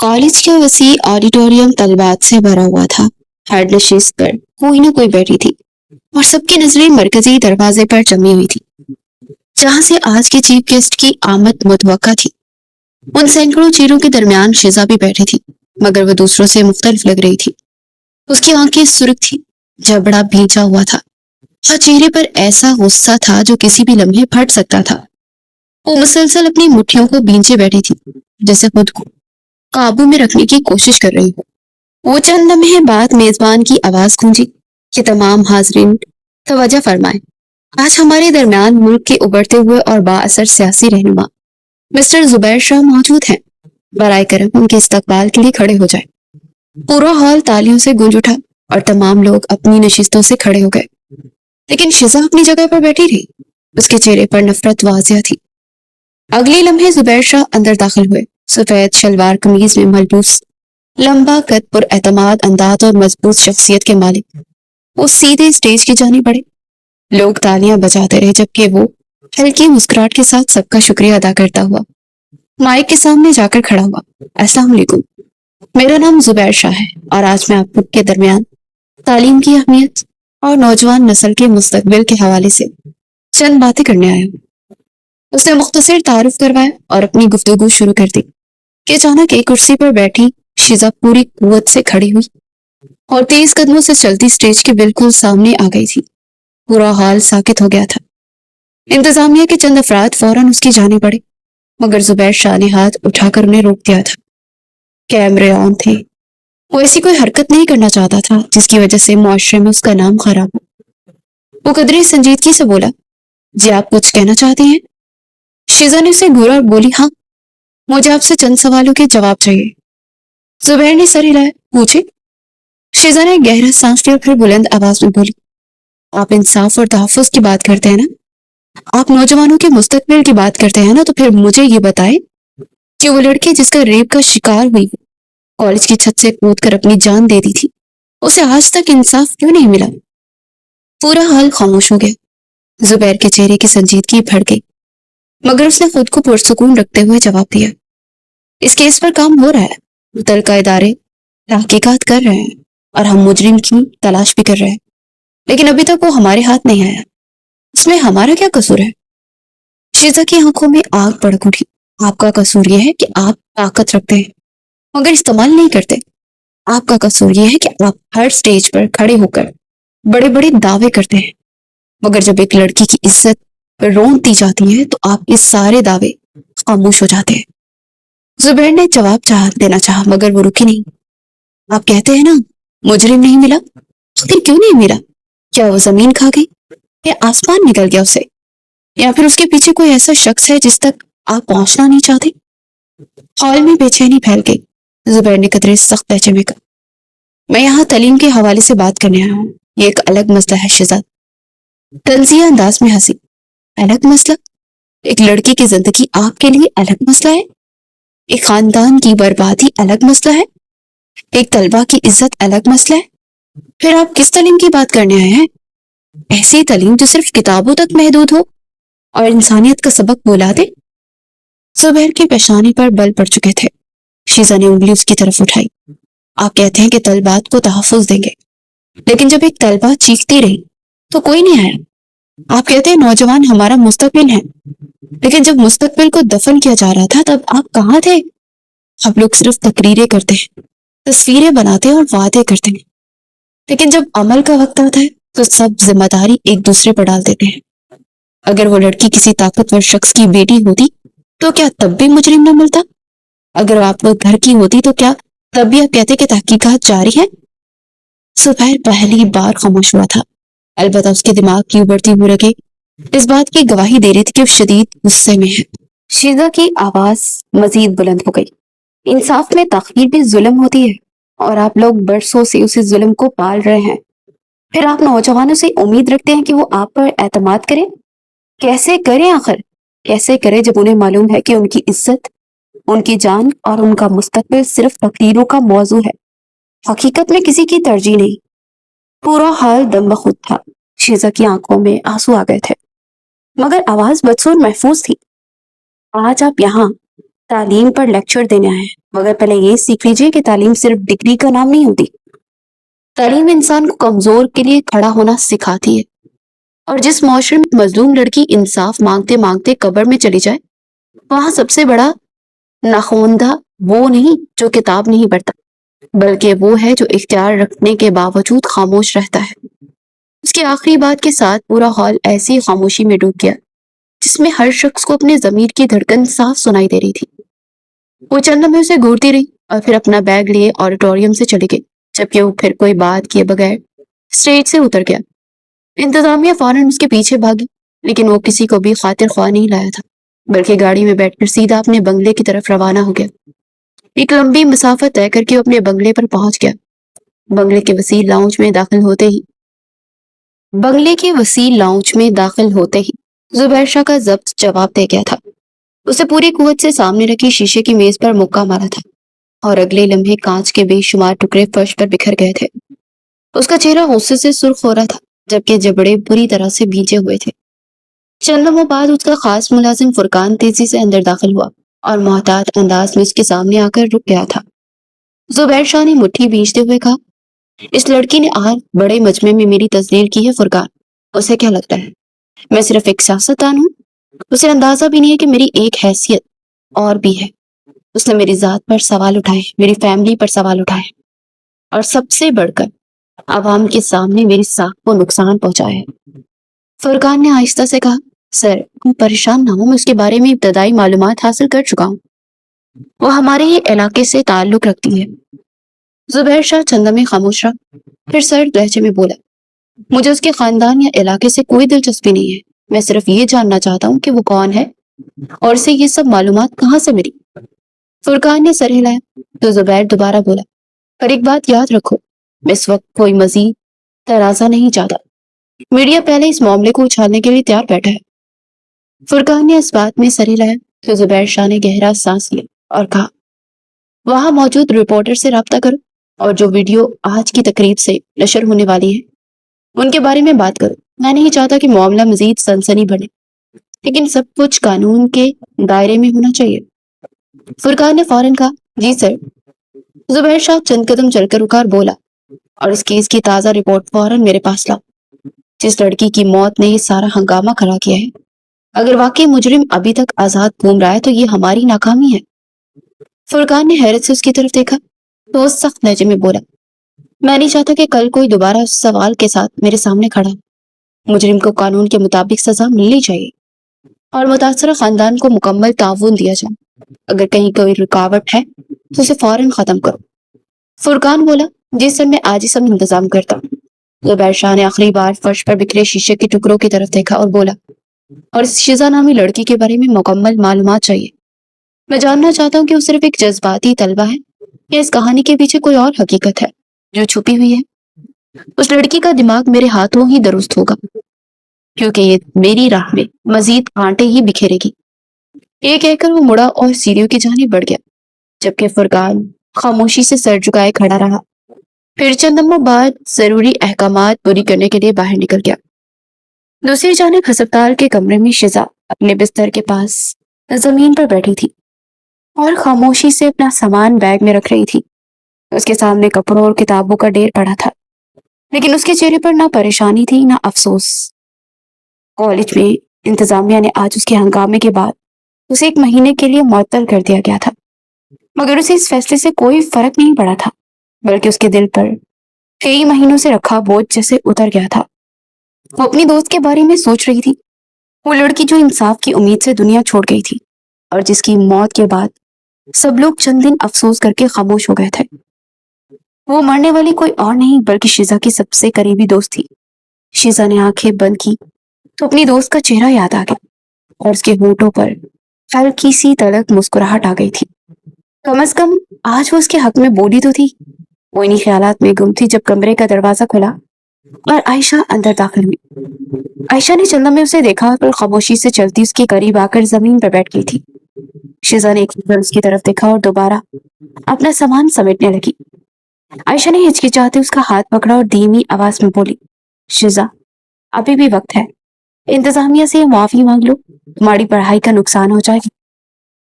College का वसी auditorium तलबात से भरा हुआ था। हर नशिस्त पर कोई न कोई बैठी थी और सबकी नजरें मरकजी दरवाजे पर जमी हुई थी, जहां से आज के चीफ गेस्ट की आमद मुतवक्का थी। उन सैकड़ों चेहरों के दरमियान शिजा भी बैठी थी, मगर वो दूसरों से मुख्तलिफ लग रही थी। उसकी आंखें सुर्ख थी, जबड़ा भींचा हुआ था और चेहरे पर ऐसा गुस्सा था जो किसी भी लम्हे फट सकता था। वो मुसलसल अपनी मुट्ठियों को भींचे बैठी थी, जैसे खुद को काबू में रखने की कोशिश कर रही हो। वो चंद लम्हे बाद मेजबान की आवाज गूंजी कि तमाम हाजरीन तवज्जो फरमाएं। आज हमारे दरमियान मुल्क के उभरते हुए और बाअसर सियासी रहनुमा मिस्टर जुबैर शाह मौजूद हैं। बराए करम उनके इस्तकबाल के लिए खड़े हो जाए। पूरा हॉल तालियों से गूंज उठा और तमाम लोग अपनी नशिस्तों से खड़े हो गए, लेकिन शिजा अपनी जगह पर बैठी रही। उसके चेहरे पर नफरत वाजिया थी। अगले लम्हे जुबैर शाह अंदर दाखिल हुए। सफेद शलवार कमीज में मलबूस, लंबा कद, पर एतमाद अंदाज और मजबूत शख्सियत के मालिक वो सीधे स्टेज की जाने बढ़े। लोग तालियां बजाते रहे, जबकि वो हल्की मुस्कुराहट के साथ सबका शुक्रिया अदा करता हुआ माइक के सामने जाकर खड़ा हुआ। अस्सलाम वालेकुम, मेरा नाम जुबैर शाह है और आज मैं आप के दरमियान तालीम की अहमियत और नौजवान नस्ल के मुस्तकबिल के हवाले से चंद बातें करने आया हूँ। उसने मुख्तसर तारुफ करवाया और अपनी गुफ्तगू शुरू कर दी कि अचानक एक कुर्सी पर बैठी शिजा पूरी कुव्वत से खड़ी हुई और तेज कदमों से चलती स्टेज के बिल्कुल सामने आ गई थी। पूरा हॉल साकित हो गया था। इंतजामिया के चंद अफराद फौरन उसकी जाने पड़े, मगर जुबैर शाह ने हाथ उठाकर उन्हें रोक दिया था। कैमरे ऑन थे। वो ऐसी कोई हरकत नहीं करना चाहता था जिसकी वजह से मुआशरे में उसका नाम खराब हो। वो कदरे संजीदगी से बोला, जी आप कुछ कहना चाहते हैं? शिजा ने उसे घूरा और बोली, हाँ, मुझे आपसे चंद सवालों के जवाब चाहिए। जुबैर ने सर हिलाया, पूछे। शिजा ने गहरा सांस लिया, फिर बुलंद आवाज में बोली, आप इंसाफ और तहफ्फुज की बात करते हैं ना? आप नौजवानों के मुस्तकबिल की बात करते हैं ना? तो फिर मुझे ये बताएं कि वो लड़की जिसका रेप का शिकार हुई, कॉलेज की छत से कूद कर अपनी जान दे दी थी, उसे आज तक इंसाफ क्यों नहीं मिला? पूरा हाल खामोश हो गया। जुबैर के चेहरे की संजीदगी बढ़ गई, मगर उसने खुद को पुरसुकून रखते हुए जवाब दिया, इस केस पर काम हो रहा है। मुतलका इदारे तहकीकात कर रहे हैं और हम मुजरिम की तलाश भी कर रहे हैं, लेकिन अभी तक वो हमारे हाथ नहीं आया। इसमें हमारा क्या कसूर है? शिजा की आंखों में आग भड़क उठी। आपका कसूर यह है कि आप ताकत रखते हैं मगर इस्तेमाल नहीं करते। आपका कसूर यह है कि आप हर स्टेज पर खड़े होकर बड़े बड़े दावे करते हैं, मगर जब एक लड़की की इज्जत रोन दी जाती है तो आपके सारे दावे खामोश हो जाते हैं। जुबैर ने जवाब देना चाहा, मगर वो रुकी नहीं। आप कहते हैं ना मुजरिम नहीं मिला, आखिर क्यों नहीं मिला? क्या वो जमीन खा गई या आसमान निकल गया उसे, या फिर उसके पीछे कोई ऐसा शख्स है जिस तक आप पहुंचना नहीं चाहते? हॉल में बेचैनी फैल गई। जुबैर ने कदरे सख्त लहजे में कहा, मैं यहाँ तालीम के हवाले से बात करने आया हूँ। ये एक अलग मसला है शिजा। तंजिया अंदाज में हंसी, अलग मसला? एक लड़की की जिंदगी आपके लिए अलग मसला है? एक खानदान की बर्बादी अलग मसला है? एक तलबा की इज्जत अलग मसला है? फिर आप किस तालीम की बात करने आए हैं? ऐसी तालीम जो सिर्फ किताबों तक महदूद हो और इंसानियत का सबक बुला दे? जुबैर के पेशानी पर बल पड़ चुके थे। शीजा ने उंगली उसकी तरफ उठाई। आप कहते हैं कि तलबात को तहफ्फुज देंगे, लेकिन जब एक तलबा चीखती रही तो कोई नहीं आया। आप कहते हैं नौजवान हमारा मुस्तकबिल है, लेकिन जब मुस्तकबिल को दफन किया जा रहा था तब आप कहाँ थे? आप लोग सिर्फ तकरीरें करते हैं, तस्वीरें बनाते हैं और वादे करते हैं, लेकिन जब अमल का वक्त आता है तो सब जिम्मेदारी एक दूसरे पर डाल देते हैं। अगर वो लड़की किसी ताकतवर शख्स की बेटी होती तो क्या तब भी मुजरिम न मिलता? अगर आप लोग घर की होती तो क्या तब भी आप कहते कि तहकीकात जारी है? सुबैर पहली बार खामोश हुआ था, अलबत्ता उसके दिमाग की उभरती हुई रगे इस बात की गवाही दे रही थी कि वो शदीद गुस्से में है। शीजा की आवाज मजीद बुलंद हो गई, इंसाफ में ताखीर भी जुल्म होती है और आप लोग बरसों से उसी जुल्म को पाल रहे हैं। फिर आप नौजवानों से उम्मीद रखते हैं कि वो आप पर एतमाद करें? कैसे करें आखिर? कैसे करें जब उन्हें मालूम है कि उनकी इज्जत, उनकी जान और उनका मुस्तकबिल सिर्फ तकरीरों का मौजू है, हकीकत में किसी की तरजीह नहीं। पूरा हाल दम बखुद था। शीजा की आंखों में आंसू आ गए थे, मगर आवाज बदसूर महफूज थी। आज आप यहाँ تعلیم پر لیکچر دینے آئے ہیں، مگر پہلے یہ سیکھ لیجئے کہ تعلیم صرف ڈگری کا نام نہیں ہوتی۔ تعلیم انسان کو کمزور کے لیے کھڑا ہونا سکھاتی ہے، اور جس معاشرے میں مظلوم لڑکی انصاف مانگتے مانگتے قبر میں چلی جائے، وہاں سب سے بڑا ناخواندہ وہ نہیں جو کتاب نہیں پڑھتا، بلکہ وہ ہے جو اختیار رکھنے کے باوجود خاموش رہتا ہے۔ اس کی آخری بات کے ساتھ پورا ہال ایسی خاموشی میں ڈوب گیا جس میں ہر شخص کو اپنے ضمیر کی دھڑکن صاف سنائی دے رہی تھی۔ وہ چند لمحے اسے گھورتی رہی اور پھر اپنا بیگ لیے آڈیٹوریم سے چلی گئی، جبکہ وہ پھر کوئی بات کیے بغیر اسٹیج سے اتر گیا۔ انتظامیہ فوراً اس کے پیچھے بھاگی، لیکن وہ کسی کو بھی خاطر خواہ نہیں لایا تھا، بلکہ گاڑی میں بیٹھ کر سیدھا اپنے بنگلے کی طرف روانہ ہو گیا۔ ایک لمبی مسافت طے کر کے وہ اپنے بنگلے پر پہنچ گیا۔ بنگلے کے وسیع لاؤنج میں داخل ہوتے ہی زبیر شاہ کا ضبط جواب دے گیا تھا۔ اسے پوری قوت سے سامنے رکھی شیشے کی میز پر مکہ مارا تھا، اور اگلے لمحے کانچ کے بے شمار ٹکڑے فرش پر بکھر گئے تھے۔ اس کا چہرہ غصے سے سرخ ہو رہا تھا، جبکہ جبڑے بری طرح سے بھیجے ہوئے تھے۔ چند لمحوں بعد اس کا خاص ملازم فرقان تیزی سے اندر داخل ہوا اور محتاط انداز میں اس کے سامنے آ کر رک گیا تھا۔ زبیر شاہ نے مٹھی بھیجتے ہوئے کہا، اس لڑکی نے آج بڑے مجمع میں میری تذلیل کی ہے فرقان، اسے کیا لگتا ہے میں صرف ایک سیاستدان ہوں؟ اسے اندازہ بھی نہیں ہے کہ میری ایک حیثیت اور بھی ہے۔ اس نے میری ذات پر سوال اٹھائے، میری فیملی پر سوال اٹھائے، اور سب سے بڑھ کر عوام کے سامنے میری ساکھ کو نقصان پہنچایا ہے۔ فرقان نے آہستہ سے کہا، سر پریشان نہ ہو، میں اس کے بارے میں ابتدائی معلومات حاصل کر چکا ہوں، وہ ہمارے ہی علاقے سے تعلق رکھتی ہے۔ زبیر شاہ چند لمحے خاموش رہا، پھر سرد لہجے میں بولا، مجھے اس کے خاندان یا علاقے سے کوئی دلچسپی نہیں ہے، میں صرف یہ جاننا چاہتا ہوں کہ وہ کون ہے اور اسے یہ سب معلومات کہاں سے ملی۔ فرقان نے سر ہلایا تو زبیر دوبارہ بولا، پر ایک بات یاد رکھو، میں اس وقت کوئی مزید ترازہ نہیں چاہتا، میڈیا پہلے اس معاملے کو اچھالنے کے لیے تیار بیٹھا ہے۔ فرقان نے اس بات میں سر ہلایا تو زبیر شاہ نے گہرا سانس لیا اور کہا، وہاں موجود رپورٹر سے رابطہ کرو، اور جو ویڈیو آج کی تقریب سے نشر ہونے والی ہے ان کے بارے میں بات کرو۔ میں نہیں چاہتا کہ معاملہ مزید سنسنی بڑھے، لیکن سب کچھ قانون کے دائرے میں ہونا چاہیے۔ فرقان نے فوراً کہا، جی سر۔ زبیر شاہ چند قدم چل کر رکا اور بولا، اور اس کیس کی تازہ رپورٹ فوراً میرے پاس لاؤ۔ جس لڑکی کی موت نے یہ سارا ہنگامہ کھڑا کیا ہے، اگر واقعی مجرم ابھی تک آزاد گھوم رہا ہے تو یہ ہماری ناکامی ہے۔ فرقان نے حیرت سے اس کی طرف دیکھا تو اس سخت لہجے میں بولا، میں نہیں چاہتا کہ کل کوئی دوبارہ اس سوال کے ساتھ میرے سامنے کھڑا ہو۔ مجرم کو قانون کے مطابق سزا ملنی چاہیے اور متاثرہ خاندان کو مکمل تعاون دیا جائے۔ اگر کہیں کوئی رکاوٹ ہے تو اسے فوراً ختم کرو۔ فرقان بولا، جی سر، میں آج ہی سب انتظام کرتا ہوں۔ زبیر شاہ نے آخری بار فرش پر بکھرے شیشے کے ٹکڑوں کی طرف دیکھا اور بولا، اور اس شیزا نامی لڑکی کے بارے میں مکمل معلومات چاہیے۔ میں جاننا چاہتا ہوں کہ وہ صرف ایک جذباتی طلبہ ہے یا اس کہانی کے پیچھے کوئی اور حقیقت ہے جو چھپی ہوئی ہے۔ اس لڑکی کا دماغ میرے ہاتھوں ہی درست ہوگا، کیونکہ یہ میری راہ میں مزید کانٹے ہی بکھیرے گی۔ یہ کہہ کر وہ مڑا اور سیڑھیوں کی جانب بڑھ گیا، جبکہ فرقان خاموشی سے سر جھکائے کھڑا رہا۔ پھر چند لمحوں بعد ضروری احکامات پوری کرنے کے لیے باہر نکل گیا۔ دوسری جانب ہسپتال کے کمرے میں شیزا اپنے بستر کے پاس زمین پر بیٹھی تھی اور خاموشی سے اپنا سامان بیگ میں رکھ رہی تھی۔ اس کے سامنے کپڑوں اور کتابوں کا ڈھیر پڑا تھا، لیکن اس کے چہرے پر نہ پریشانی تھی نہ افسوس۔ کالج میں انتظامیہ نے آج اس کے ہنگامے کے بعد اسے 1 مہینے کے لیے معطل کر دیا گیا تھا، مگر اسے اس فیصلے سے کوئی فرق نہیں پڑا تھا، بلکہ اس کے دل پر کئی مہینوں سے رکھا بوجھ جیسے اتر گیا تھا۔ وہ اپنی دوست کے بارے میں سوچ رہی تھی، وہ لڑکی جو انصاف کی امید سے دنیا چھوڑ گئی تھی اور جس کی موت کے بعد سب لوگ چند دن افسوس کر کے خاموش ہو گئے تھے۔ وہ مرنے والی کوئی اور نہیں بلکہ شیزا کی سب سے قریبی دوست تھی۔ شیزا نے آنکھیں بند کی تو اپنی دوست کا چہرہ یاد آ گیا اور اس کے ہونٹوں پر ہلکی سی تلخ مسکراہٹ آ گئی تھی۔ کم از کم آج وہ اس کے حق میں بولی تو تھی۔ وہ انہی خیالات میں گم تھی جب کمرے کا دروازہ کھلا اور عائشہ اندر داخل ہوئی۔ عائشہ نے چند لمحے اسے دیکھا اور خاموشی سے چلتی اس کے قریب آ کر زمین پر بیٹھ گئی تھی۔ شیزا نے ایک بار اس کی طرف دیکھا اور دوبارہ اپنا سامان سمیٹنے لگی۔ عائشہ نے ہچکچاتے اس کا ہاتھ پکڑا اور دھیمی آواز میں بولی، شیزا، ابھی بھی وقت ہے، انتظامیہ سے معافی مانگ لو، تمہاری پڑھائی کا نقصان ہو جائے گا۔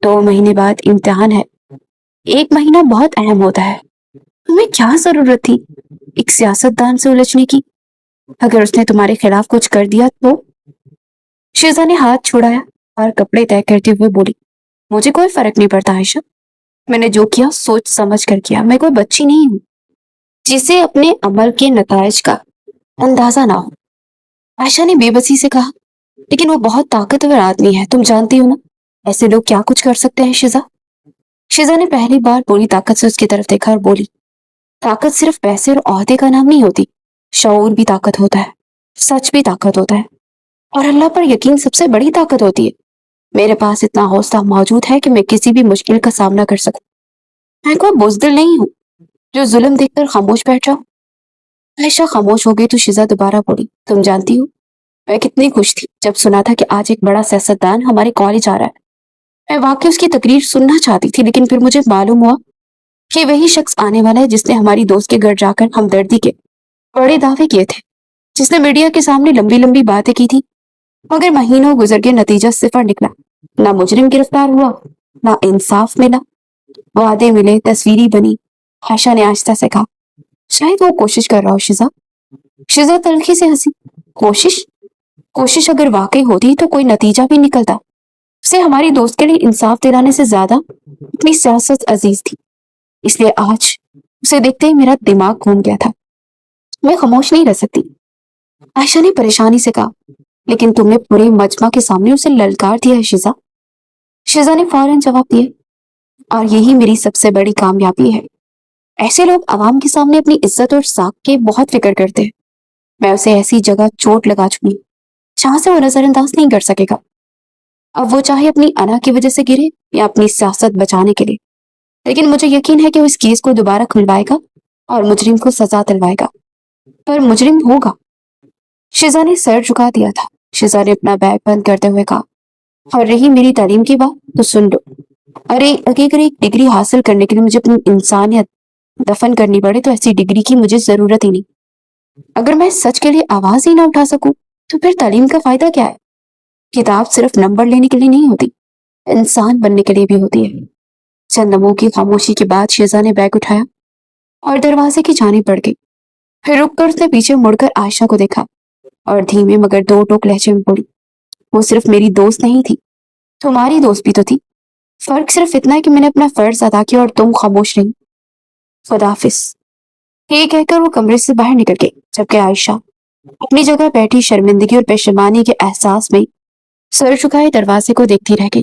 2 महीने बाद इम्तिहान है। 1 महीना बहुत अहम होता है। तुम्हें क्या जरूरत थी एक सियासतदान से उलझने की? अगर उसने तुम्हारे खिलाफ कुछ कर दिया तो? शिजा ने हाथ छुड़ाया और कपड़े तय करते हुए बोली, मुझे कोई फर्क नहीं पड़ता आयशा। मैंने जो किया सोच समझ कर किया। मैं कोई बच्ची नहीं हूँ जिसे अपने अमल के नतायज का अंदाजा ना हो। आयशा ने बेबसी से कहा, लेकिन वो बहुत ताकतवर आदमी है, तुम जानती हो ना ऐसे लोग क्या कुछ कर सकते हैं। शिजा शिजा ने पहली बार पूरी ताकत से उसकी तरफ देखा और बोली, ताकत सिर्फ पैसे और ओहदे का नाम नहीं होती, शऊर भी ताकत होता है, सच भी ताकत होता है, और अल्लाह पर यकीन सबसे बड़ी ताकत होती है। मेरे पास इतना हौसला मौजूद है कि मैं किसी भी मुश्किल का सामना कर सकूं। मैं कोई बुजदिल नहीं हूँ जो जुल्म देखकर खामोश बैठ जाऊं। आयशा खामोश हो गई तो शिजा दोबारा बोली, तुम जानती हो मैं कितनी खुश थी जब सुना था कि आज एक बड़ा सियासतदान हमारे कॉलेज आ रहा है। मैं वाकई उसकी तकरीर सुनना चाहती थी, लेकिन फिर मुझे मालूम हुआ कि वही शख्स आने वाला है जिसने हमारी दोस्त के घर जाकर हमदर्दी के बड़े दावे किए थे, जिसने मीडिया के सामने लंबी लंबी बातें की थी। मगर महीनों गुजर गए, नतीजा सिफर निकला। ना मुजरिम गिरफ्तार हुआ, ना इंसाफ मिला। वादे मिले, तस्वीरी बनी। आयशा ने आहिस्ता से कहा, शायद वो कोशिश कर रहा हो शिजा। शिजा तल्खी से हंसी, कोशिश? कोशिश अगर वाकई होती तो कोई नतीजा भी निकलता। उसे हमारी दोस्त के लिए इंसाफ दिलाने से ज्यादा अपनी सियासत अजीज थी। इसलिए आज उसे देखते ही मेरा दिमाग घूम गया था। मैं खामोश नहीं रह सकती। आयशा ने परेशानी से कहा, लेकिन तुमने पूरे मजमा के सामने उसे ललकार दिया है शिजा। शिजा ने फौरन जवाब दिया, और यही मेरी सबसे बड़ी कामयाबी है। ऐसे लोग आवाम के सामने अपनी इज्जत और साख के बहुत फिक्र करते हैं। मैं उसे ऐसी जगह चोट लगा चुकी हूँ जहां से वो नजरअंदाज नहीं कर सकेगा। अब वो चाहे अपनी अना की वजह से गिरे या अपनी सियासत बचाने के लिए, लेकिन मुझे यकीन है कि वो इस केस को दोबारा खुलवाएगा और मुजरिम को सजा दिलवाएगा। पर मुजरिम होगा। शिजा ने सर झुका दिया था। शिजा ने अपना बैग बंद करते हुए कहा, और रही मेरी तालीम की बात तो सुन लो। अगर एक डिग्री हासिल करने के लिए मुझे अपनी इंसानियत दफन करनी पड़े तो ऐसी डिग्री की मुझे जरूरत ही नहीं। अगर मैं सच के लिए आवाज ही ना उठा सकूं तो फिर तालीम का फायदा क्या है? किताब सिर्फ नंबर लेने के लिए नहीं होती, इंसान बनने के लिए भी होती है। चंद लम्हों की खामोशी के बाद शिजा ने बैग उठाया और दरवाजे की जानिब बढ़ गई। फिर रुककर उसने पीछे मुड़कर आयशा को देखा और धीमे मगर दो टोक लहजे में बोली, वो सिर्फ मेरी दोस्त नहीं थी, तुम्हारी दोस्त भी तो थी। फर्क सिर्फ इतना है कि मैंने अपना फर्ज अदा किया और तुम खामोश रही। खुदाफिज। ये कहकर वो कमरे से बाहर निकल गई, जबकि आयशा अपनी जगह बैठी शर्मिंदगी और पेशेमानी के एहसास में सर झुकाए दरवाजे को देखती रह गई।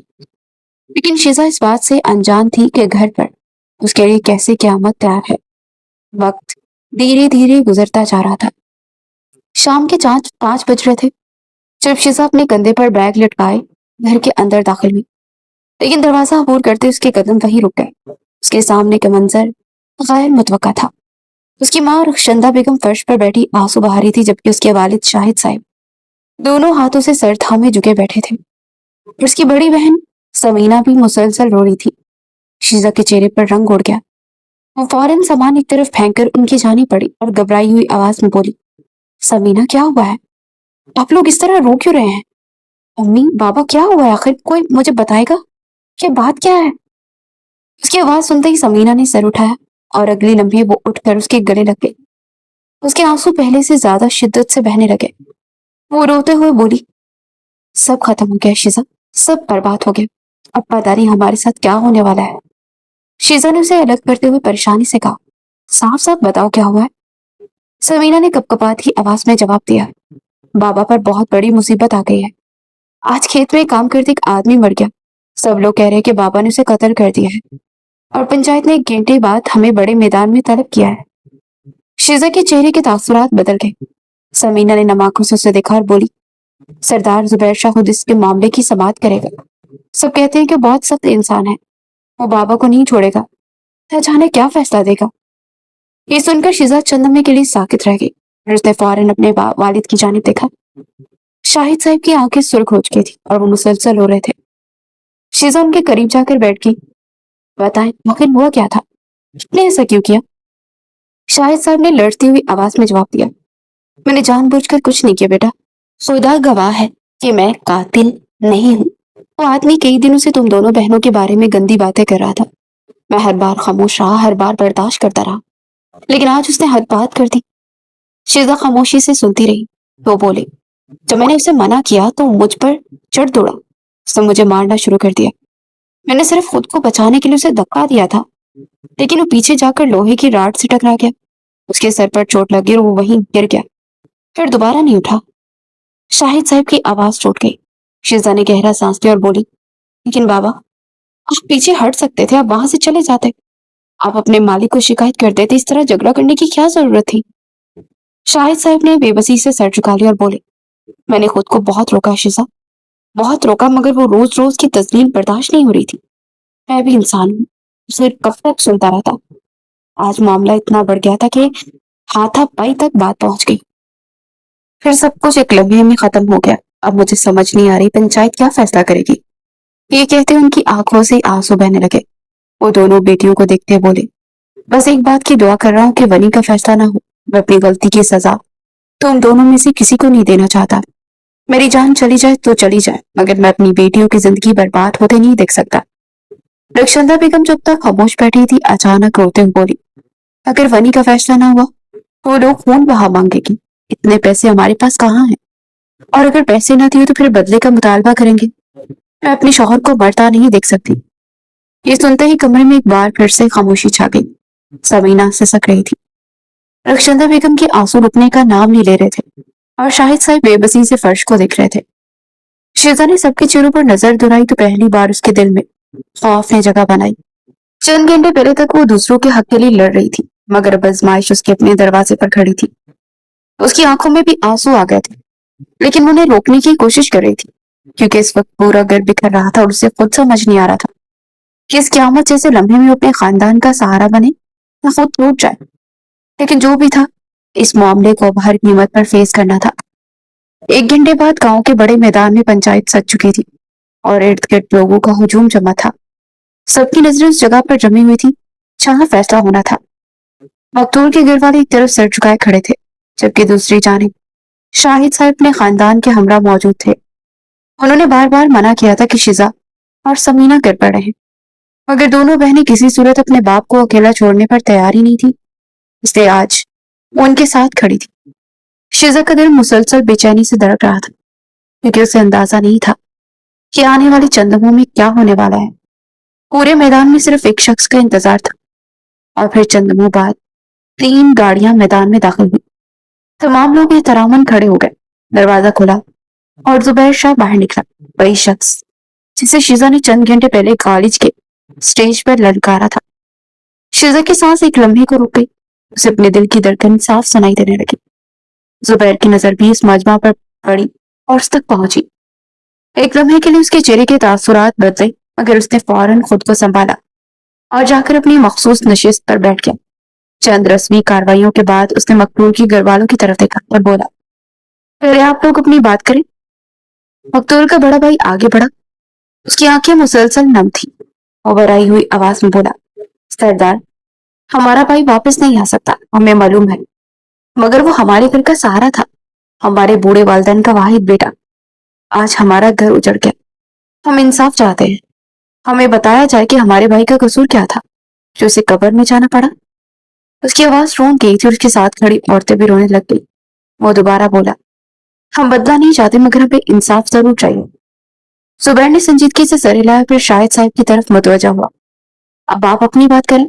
लेकिन शिजा इस बात से अनजान थी कि घर पर उसके लिए कैसे क़यामत तैयार है। वक्त धीरे धीरे गुजरता जा रहा था। शाम के 5 बज रहे थे जब शिजा अपने कंधे पर बैग लटकाए घर के अंदर दाखिल हुई। लेकिन दरवाजा अबूर करते उसके कदम वहीं रुक गए। उसके सामने का मंजर गैर मुतवक्का था। उसकी माँ रखशंदा बेगम फर्श पर बैठी आंसू बहा रही थी, जबकि उसके वालिद शाहिद साहब दोनों हाथों से सर थामे झुके बैठे थे। उसकी बड़ी बहन समीना भी मुसलसल रो रही थी। शीजा के चेहरे पर रंग उड़ गया। वो फौरन सामान एक तरफ फेंक कर उनकी जानी पड़ी और घबराई हुई आवाज में बोली, समीना क्या हुआ है? आप लोग इस तरह रो क्यों रहे हैं? अम्मी बाबा क्या हुआ है? आखिर कोई मुझे बताएगा कि बात क्या है? उसकी आवाज सुनते ही समीना ने सर उठाया और अगली लम्हे वो उठकर उसके गले लग गई। उसके आंसू पहले से ज्यादा शिद्दत से बहने लगे। वो रोते हुए बोली, सब खत्म हो गया शीजा, सब बर्बाद हो गया। अब पता नहीं हमारे साथ क्या होने वाला है। शीजा ने उसे अलग करते हुए परेशानी से कहा, साफ साफ बताओ क्या हुआ है? समीना ने कपकपाती आवाज में जवाब दिया, बाबा पर बहुत बड़ी मुसीबत आ गई है। आज खेत में काम करते एक आदमी मर गया। सब लोग कह रहे हैं कि बाबा ने उसे कत्ल कर दिया है और पंचायत ने 1 घंटे बाद हमें बड़े मैदान में तलब किया है। शीजा के चेहरे के तासुरात बदल गए। समीना ने नम आंखों से उसे देखा और बोली, सरदार जुबैर शाह खुद इसके मामले की समाअत करेगा। सब कहते हैं कि बहुत सख्त इंसान है, वो बाबा को नहीं छोड़ेगा। न जाने क्या फैसला देगा। ये सुनकर शीजा चंद लम्हे के लिए साकित रह गई और उसने फौरन अपने वालिद की जानिब देखा। शाहिद साहब की आंखें सुर्ख हो चुकी थी और वो मुसलसल हो रहे थे। शीजा उनके करीब जाकर बैठ गई। बताएं आखिर हुआ क्या था? आपने ऐसा क्यों किया? शाहिद साहब ने लड़ती हुई आवाज में जवाब दिया, मैंने जानबूझकर कुछ नहीं किया बेटा। खुदा गवाह है कि मैं कातिल नहीं हूँ। وہ آدمی کئی دنوں سے تم دونوں بہنوں کے بارے میں گندی باتیں کر رہا تھا۔ میں ہر بار خاموش رہا، ہر بار برداشت کرتا رہا، لیکن آج اس نے حد بات کر دی۔ شیزا خاموشی سے سنتی رہی۔ وہ بولے، جب میں نے اسے منع کیا تو مجھ پر چڑھ دوڑا، اس نے مجھے مارنا شروع کر دیا۔ میں نے صرف خود کو بچانے کے لیے اسے دھکا دیا تھا، لیکن وہ پیچھے جا کر لوہے کی راڈ سے ٹکرا گیا۔ اس کے سر پر چوٹ لگی اور وہ وہیں گر گیا، پھر دوبارہ نہیں اٹھا۔ شاہد صاحب کی آواز ٹوٹ گئی۔ شیزا نے گہرا سانس لیا اور بولی، لیکن بابا، آپ پیچھے ہٹ سکتے تھے، آپ وہاں سے چلے جاتے، آپ اپنے مالک کو شکایت کرتے تھے، اس طرح جھگڑا کرنے کی کیا ضرورت تھی؟ شاہد صاحب نے بے بسی سے سر جھکا لیا اور بولے، میں نے خود کو بہت روکا شیزا، بہت روکا، مگر وہ روز روز کی تذلیل برداشت نہیں ہو رہی تھی۔ میں بھی انسان ہوں، اسے کب تک سنتا رہتا۔ آج معاملہ اتنا بڑھ گیا تھا کہ ہاتھا پائی تک بات پہنچ گئی۔ پھر سب کچھ ایک لمحے میں ختم ہو گیا۔ اب مجھے سمجھ نہیں آ رہی پنچایت کیا فیصلہ کرے گی۔ یہ کہتے ان کی آنکھوں سے آنسو بہنے لگے۔ وہ دونوں بیٹیوں کو دیکھتے بولے، بس ایک بات کی دعا کر رہا ہوں کہ ونی کا فیصلہ نہ ہو۔ میں اپنی غلطی کی سزا تم دونوں میں سے کسی کو نہیں دینا چاہتا۔ میری جان چلی جائے تو چلی جائے، مگر میں اپنی بیٹیوں کی زندگی برباد ہوتے نہیں دیکھ سکتا۔ رخشندہ بیگم جب تک خاموش بیٹھی تھی، اچانک روتے ہوئے بولی، اگر ونی کا فیصلہ نہ ہوا، وہ لوگ خون بہا مانگے گی۔ اتنے پیسے ہمارے پاس کہاں ہیں؟ اور اگر پیسے نہ دیے تو پھر بدلے کا مطالبہ کریں گے۔ میں اپنے شوہر کو مرتا نہیں دیکھ سکتی۔ یہ سنتے ہی کمرے میں ایک بار پھر سے خاموشی چھا گئی۔ سمینہ سسک رہی تھی۔ رخشندہ بیگم کے آنسو رکنے کا نام نہیں لے رہے تھے، اور شاہد صاحب بے بسی سے فرش کو دیکھ رہے تھے۔ شیزا نے سب کے چہروں پر نظر دہرائی تو پہلی بار اس کے دل میں خوف نے جگہ بنائی۔ چند گھنٹے پہلے تک وہ دوسروں کے حق کے لیے لڑ رہی تھی، مگر اب آزمائش اس کے اپنے دروازے پر کھڑی تھی۔ اس کی آنکھوں میں بھی آنسو آ گئے تھے، لیکن وہ انہیں روکنے کی کوشش کر رہی تھی، کیونکہ اس وقت پورا گھر بکھر رہا تھا اور اسے خود سمجھ نہیں آ رہا تھا کہ اس قیامت جیسے لمحے میں وہ اپنے خاندان کا سہارا بنے یا خود ٹوٹ جائے۔ لیکن جو بھی تھا، اس معاملے کو اب ہر قیمت پر فیس کرنا تھا۔ ایک گھنٹے بعد گاؤں کے بڑے میدان میں پنچایت سج چکی تھی اور ارد گرد لوگوں کا ہجوم جمع تھا۔ سب کی نظریں اس جگہ پر جمی ہوئی تھی جہاں فیصلہ ہونا تھا۔ مقتول کے گھر والے ایک طرف سر جھکائے کھڑے تھے، جبکہ دوسری جانب شاہد صاحب اپنے خاندان کے ہمراہ موجود تھے۔ انہوں نے بار بار منع کیا تھا کہ شیزا اور سمینہ گھر پر رہیں، مگر دونوں بہنیں کسی صورت اپنے باپ کو اکیلا چھوڑنے پر تیار ہی نہیں تھی، اس لیے آج وہ ان کے ساتھ کھڑی تھی۔ شیزا کا دل مسلسل بے چینی سے دھڑک رہا تھا، کیونکہ اسے اندازہ نہیں تھا کہ آنے والے چند لمحوں میں کیا ہونے والا ہے۔ پورے میدان میں صرف ایک شخص کا انتظار تھا، اور پھر چند لمحوں بعد 3 گاڑیاں میدان میں داخل ہوئی۔ تمام لوگ احتراماً کھڑے ہو گئے۔ دروازہ کھلا اور زبیر شاہ باہر نکلا، وہی شخص جسے شیزا نے چند گھنٹے پہلے کالج کے سٹیج پر للکارا تھا۔ شیزا کی سانس ایک لمحے کو رک گئی، اسے اپنے دل کی دھڑکن صاف سنائی دینے لگی۔ زبیر کی نظر بھی اس مجمع پر پڑی اور اس تک پہنچی۔ ایک لمحے کے لیے اس کے چہرے کے تاثرات بدلے، مگر اس نے فوراً خود کو سنبھالا اور جا کر اپنی مخصوص نشست پر بیٹھ گیا۔ چند رسمی کارروائیوں کے بعد اس نے مقتول کی گھر والوں کی طرف دیکھا اور بولا، پہلے آپ لوگ اپنی بات کریں۔ مقتول کا بڑا بھائی آگے بڑھا، اس کی آنکھیں مسلسل نم تھی۔ اوبر آئی ہوئی آواز میں بولا، سردار، ہمارا بھائی واپس نہیں آ سکتا، ہمیں معلوم ہے، مگر وہ ہمارے گھر کا سہارا تھا، ہمارے بوڑھے والدین کا واحد بیٹا۔ آج ہمارا گھر اجڑ گیا، ہم انصاف چاہتے ہیں، ہمیں بتایا جائے کہ ہمارے بھائی کا قصور کیا تھا جو اسے قبر میں جانا پڑا۔ اس کی آواز رونق گئی تھی اور اس کے ساتھ کھڑی عورتیں بھی رونے لگ گئی۔ وہ دوبارہ بولا، ہم بدلہ نہیں چاہتے، مگر ہمیں انصاف ضرور چاہیے۔ زبیر نے سنجیدگی سے سر ہلایا، پھر شاہد صاحب کی طرف متوجہ ہوا، اب آپ اپنی بات کریں۔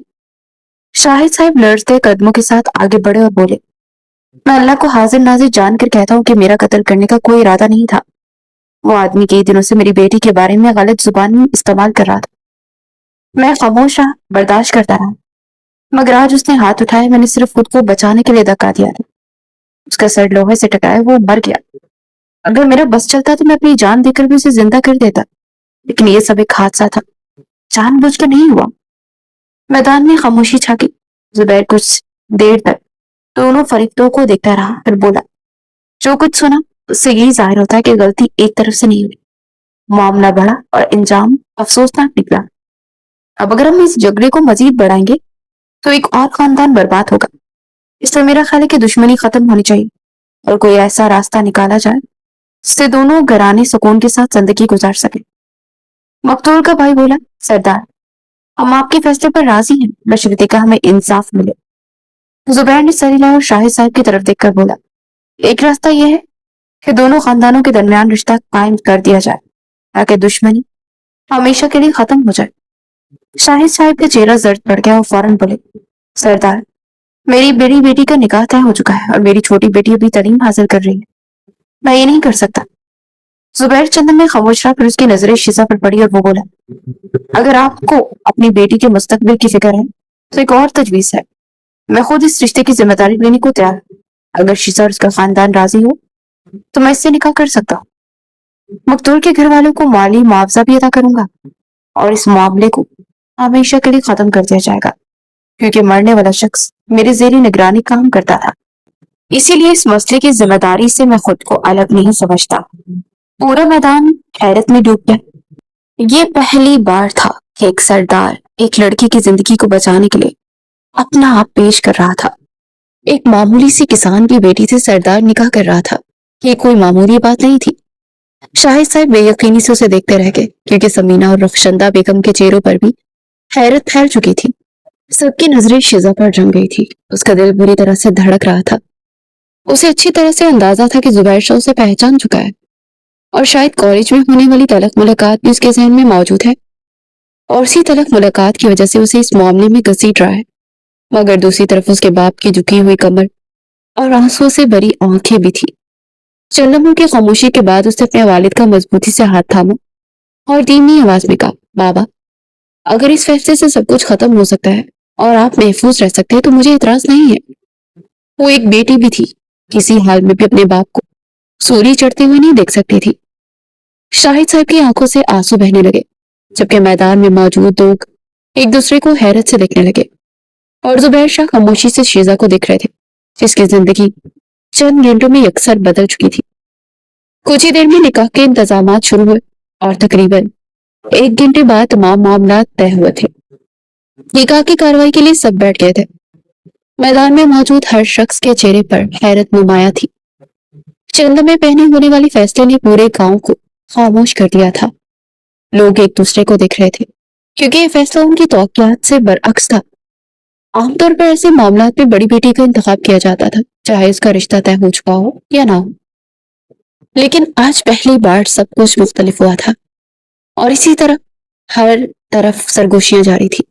شاہد صاحب لرزتے قدموں کے ساتھ آگے بڑھے اور بولے، میں اللہ کو حاضر ناظر جان کر کہتا ہوں کہ میرا قتل کرنے کا کوئی ارادہ نہیں تھا۔ وہ آدمی کئی دنوں سے میری بیٹی کے بارے میں غلط زبان استعمال کر رہا تھا، میں خاموش رہا، برداشت کرتا رہا، مگر آج اس نے ہاتھ اٹھایا، میں نے صرف خود کو بچانے کے لیے دھکا دیا تھا۔ اس کا سر لوہے سے ٹکرایا، وہ مر گیا۔ اگر میرا بس چلتا تو میں اپنی جان دے کر بھی اسے زندہ کر دیتا، لیکن یہ سب ایک حادثہ تھا، جان بوجھ کر نہیں ہوا۔ میدان میں خاموشی چھا گئی۔ زبیر کچھ دیر تک دونوں فریقوں کو دیکھتا رہا، پھر بولا، جو کچھ سنا اس سے یہی ظاہر ہوتا ہے کہ غلطی ایک طرف سے نہیں ہوئی، معاملہ بڑھا اور انجام افسوسناک نکلا۔ اب اگر ہم اس جھگڑے کو مزید بڑھائیں گے تو ایک اور خاندان برباد ہوگا، اس لیے میرا خیال ہے کہ دشمنی ختم ہونی چاہیے اور کوئی ایسا راستہ نکالا جائے جس سے دونوں گھرانے سکون کے ساتھ زندگی گزار سکیں۔ مقتول کا بھائی بولا، سردار ہم آپ کے فیصلے پر راضی ہیں، بشرطیکہ کہ ہمیں انصاف ملے۔ زبیر نے سر ہلایا اور شاہد صاحب کی طرف دیکھ کر بولا، ایک راستہ یہ ہے کہ دونوں خاندانوں کے درمیان رشتہ قائم کر دیا جائے تاکہ دشمنی ہمیشہ کے لیے ختم ہو جائے۔ شاہد صاحب کا چہرہ زرد پڑ گیا اور فوراً بولے، سردار میری بڑی بیٹی کا نکاح طے ہو چکا ہے اور میری چھوٹی بیٹی ابھی تعلیم حاصل کر رہی ہے، میں یہ نہیں کر سکتا۔ زبیر چندن میں خاموش رہا، پھر اس کی نظریں شیزا پر پڑی اور وہ بولا، اگر آپ کو اپنی بیٹی کے مستقبل کی فکر ہے تو ایک اور تجویز ہے، میں خود اس رشتے کی ذمہ داری لینے کو تیار ہوں۔ اگر شیزا اور اس کا خاندان راضی ہو تو میں اس سے نکاح کر سکتا ہوں، مقتول کے گھر والوں کو مالی معاوضہ بھی ادا کروں گا اور اس معاملے کو ہمیشہ کے لیے ختم کر دیا جائے گا، کیونکہ مرنے والا شخص میرے زیر نگرانی کام کرتا تھا، اسی لیے اس مسئلے کی ذمہ داری سے میں خود کو الگ نہیں سمجھتا۔ پورا میدان حیرت میں ڈوب گیا۔ یہ پہلی بار تھا کہ ایک سردار ایک لڑکی کی زندگی کو بچانے کے لیے اپنا آپ پیش کر رہا تھا۔ ایک معمولی سی کسان کی بیٹی سے سردار نکاح کر رہا تھا، یہ کوئی معمولی بات نہیں تھی۔ شاہد صاحب بے یقینی سے اسے دیکھتے رہ گئے، کیونکہ سمینہ اور رخشندہ بیگم کے چہروں پر بھی حیرت پھیل چکی تھی۔ سب کی نظریں شیزا پر جم گئی تھی، اس کا دل بری طرح سے دھڑک رہا تھا۔ اسے اچھی طرح سے اندازہ تھا کہ زبیر شاہ اسے پہچان چکا ہے اور شاید کالج میں ہونے والی تلخ ملاقات بھی اس کے ذہن میں موجود ہے، اور اسی تلخ ملاقات کی وجہ سے اسے اس معاملے میں گھسیٹ رہا ہے۔ مگر دوسری طرف اس کے باپ کی جھکی ہوئی کمر اور آنسوں سے بھری آنکھیں بھی تھی۔ چند لمحوں کی خاموشی کے بعد اس نے اپنے والد کا مضبوطی سے ہاتھ تھاما اور دھیمی آواز میں کہا، بابا اگر اس فیصلے سے سب کچھ ختم ہو سکتا ہے اور آپ محفوظ رہ سکتے ہیں تو مجھے اعتراض نہیں ہے۔ وہ ایک بیٹی بھی تھی، کسی حال میں بھی اپنے باپ کو سولی چڑھتے ہوئے نہیں دیکھ سکتی تھی۔ شاہد صاحب کی آنکھوں سے آنسو بہنے لگے، جبکہ میدان میں موجود لوگ ایک دوسرے کو حیرت سے دیکھنے لگے، اور زبیر شاہ خاموشی سے شیزا کو دیکھ رہے تھے، جس کی زندگی چند گھنٹوں میں یکسر بدل چکی تھی۔ کچھ ہی دیر میں نکاح کے انتظامات شروع ہوئے اور تقریباً 1 گھنٹے بعد تمام معاملات طے ہوئے تھے۔ نکاح کی کارروائی کے لیے سب بیٹھ گئے تھے۔ میدان میں موجود ہر شخص کے چہرے پر حیرت نمایاں تھی۔ چند میں پہنے ہونے والی فیصلے نے پورے گاؤں کو خاموش کر دیا تھا۔ لوگ ایک دوسرے کو دیکھ رہے تھے، کیونکہ یہ فیصلہ ان کی توقعات سے برعکس تھا۔ عام طور پر ایسے معاملات میں بڑی بیٹی کا انتخاب کیا جاتا تھا، چاہے اس کا رشتہ طے ہو چکا ہو یا نہ ہو، لیکن آج پہلی بار سب کچھ مختلف ہوا تھا، اور اسی طرح ہر طرف سرگوشیاں جاری تھی۔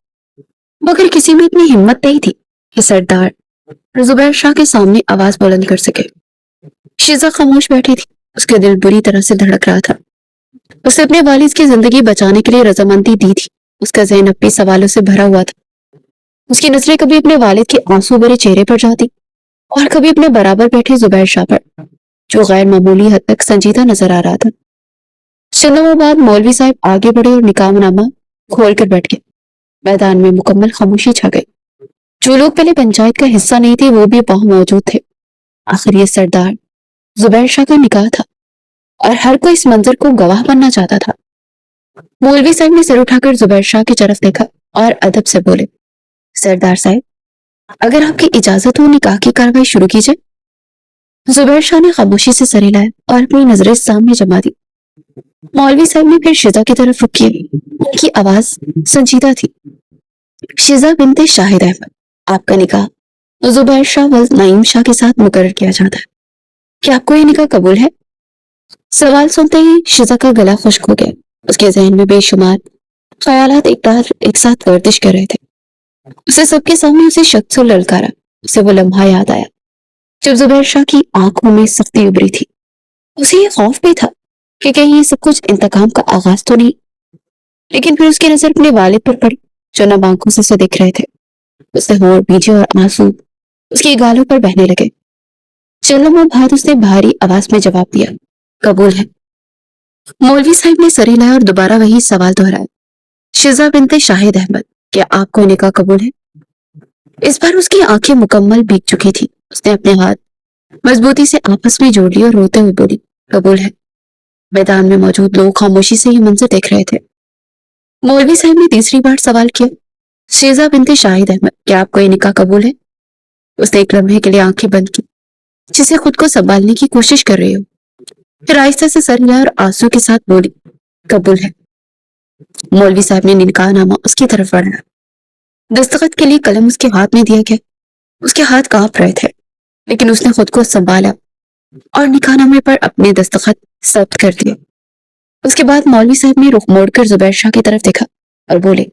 مگر کسی میں اتنی ہمت نہیں تھی کہ سردار زبیر شاہ کے سامنے آواز بلند کر سکے۔ شیزا خاموش بیٹھی تھی، اس کا دل بری طرح سے دھڑک رہا تھا۔ اسے اپنے والد کی زندگی بچانے کے لیے رضامندی دی تھی، اس کا ذہن اپنی سوالوں سے بھرا ہوا تھا۔ اس کی نظریں کبھی اپنے والد کے آنسو بھرے چہرے پر جاتی اور کبھی اپنے برابر بیٹھے زبیر شاہ پر، جو غیر معمولی حد تک سنجیدہ نظر آ رہا تھا۔ چند لمحوں بعد مولوی صاحب آگے بڑھے اور نکاح نامہ کھول کر بیٹھ گئے۔ میدان میں مکمل خاموشی چھا گئی۔ جو لوگ پہلے پنچایت کا حصہ نہیں تھے وہ بھی وہاں موجود تھے۔ آخر یہ سردار زبیر شاہ کا نکاح تھا اور ہر کوئی اس منظر کو گواہ بننا چاہتا تھا۔ مولوی صاحب نے سر اٹھا کر زبیر شاہ کی طرف دیکھا اور ادب سے بولے، سردار صاحب اگر آپ کی اجازت ہو نکاح کی کاروائی شروع کیجئے۔ زبیر شاہ نے خاموشی سے سر ہلایا اور اپنی نظریں سامنے جما دی۔ مولوی صاحب نے پھر شیزا کی طرف رخ کیا، ان کی آواز سنجیدہ تھی، شیزا بنت شاہد احمد، آپ کا نکاح زبیر شاہ ولد نعیم شاہ کے ساتھ مقرر کیا جاتا ہے، کیا آپ کو یہ نکاح قبول ہے؟ سوال سنتے ہی شیزا کا گلا خشک ہو گیا، اس کے ذہن میں بے شمار خیالات ایک ساتھ گردش کر رہے تھے۔ اسے سب کے سامنے اسی شخص کو للکارا، اسے وہ لمحہ یاد آیا جب زبیر شاہ کی آنکھوں میں سختی ابھری تھی۔ اسے یہ خوف بھی تھا کہ کہیں یہ سب کچھ انتقام کا آغاز تو نہیں، لیکن پھر اس کی نظر اپنے والد پر پڑی جو نم آنکھوں سے اسے دیکھ رہے تھے۔ اس نے ہونٹ بھیجے اور آنسو اس کی گالوں پر بہنے لگے۔ چند لمحوں بعد اس نے بھاری آواز میں جواب دیا، قبول ہے۔ مولوی صاحب نے سر ہلایا اور دوبارہ وہی سوال دہرایا، شیزا بنت شاہد احمد، کیا آپ کو نکاح قبول ہے؟ اس بار اس کی آنکھیں مکمل بھیگ چکی تھی۔ اس نے اپنے ہاتھ مضبوطی سے آپس میں جوڑ لی اور روتے ہوئے بولی، قبول ہے۔ میدان میں موجود لوگ خاموشی سے یہ منظر دیکھ رہے تھے۔ مولوی صاحب نے تیسری بار سوال کیا، شیزا بنت شاہد احمد، کیا آپ کو یہ نکاح قبول ہے؟ اس نے ایک لمحے کے لیے آنکھیں بند کی، جسے خود کو سنبھالنے کی کوشش کر رہی ہو، پھر آہستہ سے سر ہلایا اور آنسو کے ساتھ بولی، قبول ہے۔ मौलवी साहब ने निकाह नामा उसकी तरफ बढ़ाया। दस्तखत के लिए कलम उसके हाथ में दिया गया। उसके हाथ कांप रहे थे, लेकिन उसने खुद को संभाला और निकाहनामे पर अपने दस्तखत जब्त कर दिए। उसके बाद मौलवी साहब ने रुख मोड़कर जुबैर शाह की तरफ देखा और बोले,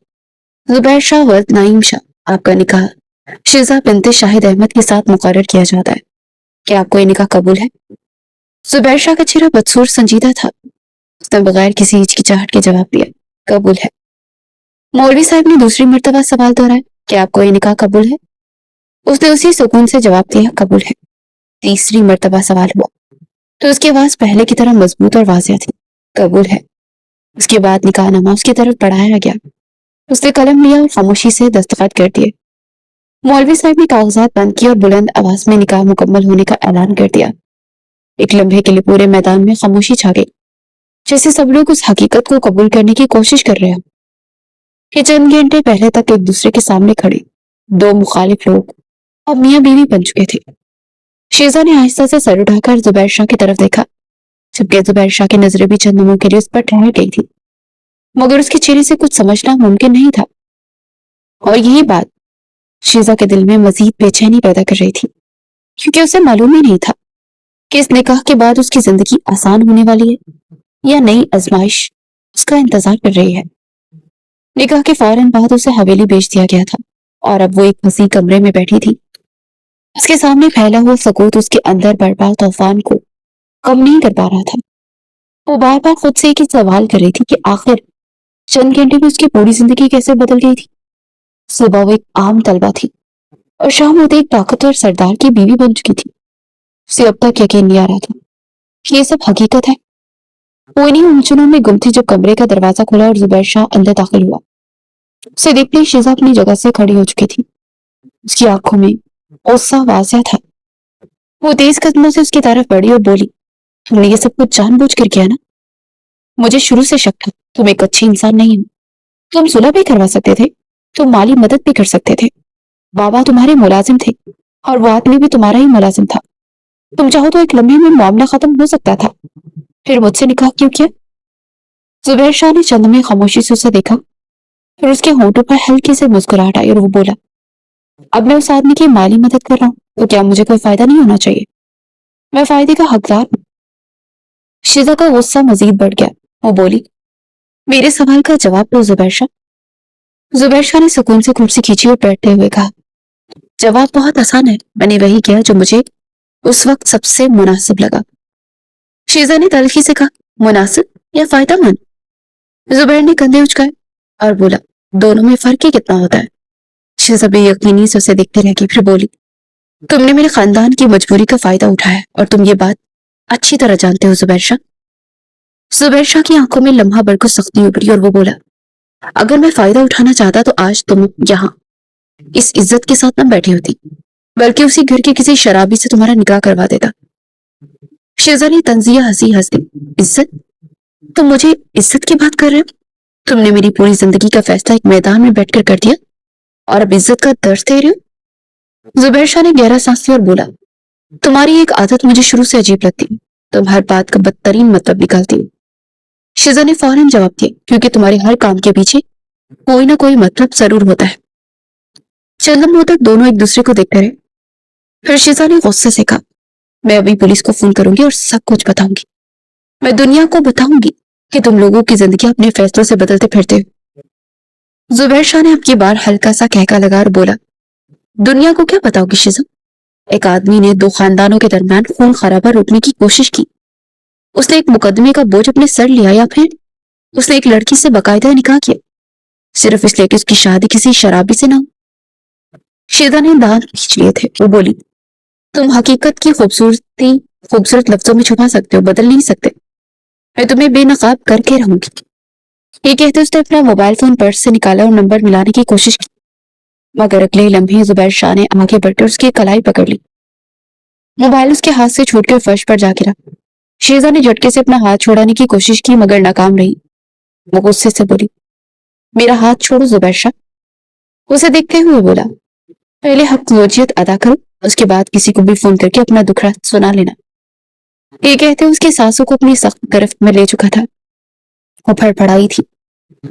जुबैर शाह वल्द नाइम शाह, आपका निकाह शिजा बिनते शाहिद अहमद के साथ मुकर्रर किया जाता है। क्या आपको ये निकाह कबूल है? जुबैर शाह का चेहरा बदसूर संजीदा था। उसने बगैर किसी हिचकिचाहट के जवाब दिया, कबूल है। मौलवी साहब ने दूसरी मर्तबा सवाल दोहराया, क्या आपको ये निकाह कबूल है? उसने उसी सुकून से जवाब दिया, कबूल है। तीसरी मर्तबा सवाल हुआ तो उसकी आवाज पहले की तरह मजबूत और वाज़िह थी, कबूल है। उसके बाद निकाहनामा उसकी तरफ बढ़ाया गया। उसने कलम लिया और खामोशी से दस्तखत कर दिए। मौलवी साहब ने कागजात बंद किए और बुलंद आवाज में निकाह मुकम्मल होने का ऐलान कर दिया। एक लम्हे के लिए पूरे मैदान में खामोशी छा गई, जैसे सब लोग उस हकीकत को कबूल करने की कोशिश कर रहे हैं कि चंद घंटे पहले तक एक दूसरे के सामने खड़े दो मुखालिफ लोग अब मियां बीवी बन चुके थे। शीजा ने आहिस्ता से सर उठाकर जुबैर शाह की तरफ देखा, जबकि जुबैर शाह की नजरें भी चंद लम्हों के लिए उस पर ठहर गई थी, मगर उसके चेहरे से कुछ समझना मुमकिन नहीं था। और यही बात शीजा के दिल में मजीद बेचैनी पैदा कर रही थी, क्योंकि उसे मालूम ही नहीं था कि इस निकाह के बाद उसकी जिंदगी आसान होने वाली है या नई आजमाइश उसका इंतजार कर रही है। निकाह के फौरन बाद उसे हवेली भेज दिया गया था और अब वो एक हंसी कमरे में बैठी थी। उसके सामने फैला हुआ सकूत उसके अंदर बर्पा तूफान को कम नहीं कर पा रहा था। वो बार बार खुद से एक ही सवाल कर रही थी कि आखिर चंद घंटे में उसकी पूरी जिंदगी कैसे बदल गई थी। सुबह वो एक आम तलबा थी और शाम होते एक ताकतवर सरदार की बीवी बन चुकी थी। उसे अब तक यकीन नहीं आ रहा था कि ये सब हकीकत है। वो इन्हीं उलझनों में गुम थी जब कमरे का दरवाजा खुला और जुबैर शाह अंदर दाखिल हुआ। उसे देखते ही शीजा अपनी जगह से खड़ी हो चुकी थी। उसकी आंखों में गुस्सा वाज़िह था। वो तेज कदमों से उसकी तरफ बढ़ी और बोली, तुमने ये सब कुछ जानबूझ कर किया ना? मुझे शुरू से शक था तुम एक अच्छी इंसान नहीं हो। तुम सुलह भी करवा सकते थे, तुम माली मदद भी कर सकते थे। बाबा तुम्हारे मुलाजिम थे और वो आदमी भी तुम्हारा ही मुलाजिम था। तुम चाहो तो एक लम्हे में मामला खत्म हो सकता था। फिर मुझसे निकाह क्यों किया? जुबैर शाह ने चंद में खामोशी से उसे देखा, फिर उसके होंठों पर हल्की से मुस्कुराहट आई और वो बोला, अब मैं उस आदमी की माली मदद कर रहा हूँ तो क्या मुझे कोई फायदा नहीं होना चाहिए? मैं फायदे का हकदार हूँ। शीजा का गुस्सा मजीद बढ़ गया। वो बोली, मेरे सवाल का जवाब दो जुबैर शाह। जुबैर शाह ने सुकून से कुर्सी खींची और बैठते हुए कहा, जवाब बहुत आसान है, मैंने वही किया जो मुझे उस वक्त सबसे मुनासिब लगा। शीजा ने तल्खी से कहा, मुनासिब या फायदेमंद? जुबैर ने कंधे उचकाए और बोला, दोनों में फर्क ही कितना होता है? शीजा बेयकीनी से उसे देखते रह गई, फिर बोली, तुमने मेरे खानदान की मजबूरी का फायदा उठाया और तुम ये बात अच्छी तरह जानते हो जुबैर शाह। जुबैर शाह की आंखों में लम्हा भर को सख्ती उभरी और वो बोला, अगर मैं फायदा उठाना चाहता तो आज तुम यहाँ इस इज्जत के साथ न बैठी होती, बल्कि उसी घर के किसी शराबी से तुम्हारा निकाह करवा देता। शीजा ने तंजिया हंसी हंस दी, इज्जत? तुम मुझे इज्जत की बात कर रहे हो? तुमने मेरी पूरी जिंदगी का फैसला एक मैदान में बैठकर कर दिया और अब इज्जत का दर्ज दे रहे हो? जुबैर शाह ने गहरा सांस लिया और बोला, तुम्हारी एक आदत मुझे शुरू से अजीब लगती है, तुम हर बात का बदतरीन मतलब निकालती हो। शीजा ने फौरन जवाब दिया, क्योंकि तुम्हारे हर काम के पीछे कोई ना कोई मतलब जरूर होता है। चंद लम्हों तक दोनों एक दूसरे को देखते रहे। फिर शीजा ने गुस्से से कहा, मैं अभी पुलिस को फोन करूंगी और सब कुछ बताऊंगी। मैं दुनिया को बताऊंगी कि तुम लोगों की जिंदगी अपने फैसलों से बदलते फिरते हो। जुबैर शाह ने अब की बार हल्का सा कहका लगा और बोला, दुनिया को क्या बताओगी शीजा? एक आदमी ने दो खानदानों के दरमियान खून खराबा रोकने की कोशिश की। उसने एक मुकदमे का बोझ अपने सर लिया, या फिर उसने एक लड़की से बाकायदा निकाह किया सिर्फ इसलिए कि उसकी शादी किसी शराबी से ना हो। शीजा ने दांत खींच लिए थे। वो बोली, तुम हकीकत की खूबसूरती खूबसूरत लफ्जों में छुपा सकते हो, बदल नहीं सकते। मैं तुम्हें बेनकाब करके रहूंगी। ये कहते उसने अपना मोबाइल फोन पर्स से निकाला और नंबर मिलाने की कोशिश की, मगर अगले लम्हे जुबैर शाह ने आगे बढ़कर उसकी कलाई पकड़ ली। मोबाइल उसके हाथ से छूटकर फर्श पर जा गिरा। शीजा ने झटके से अपना हाथ छुड़ाने की कोशिश की, मगर नाकाम रही। वो गुस्से से बोली, मेरा हाथ छोड़ो जुबैर शाह। उसे देखते हुए बोला, पहले हक वजियत अदा करो, उसके बाद किसी को भी फोन करके अपना दुखड़ा सुना लेना। ये कहते उसकी सांसों को अपनी सख्त गिरफ्त में ले चुका था। वो फड़फड़ाई थी,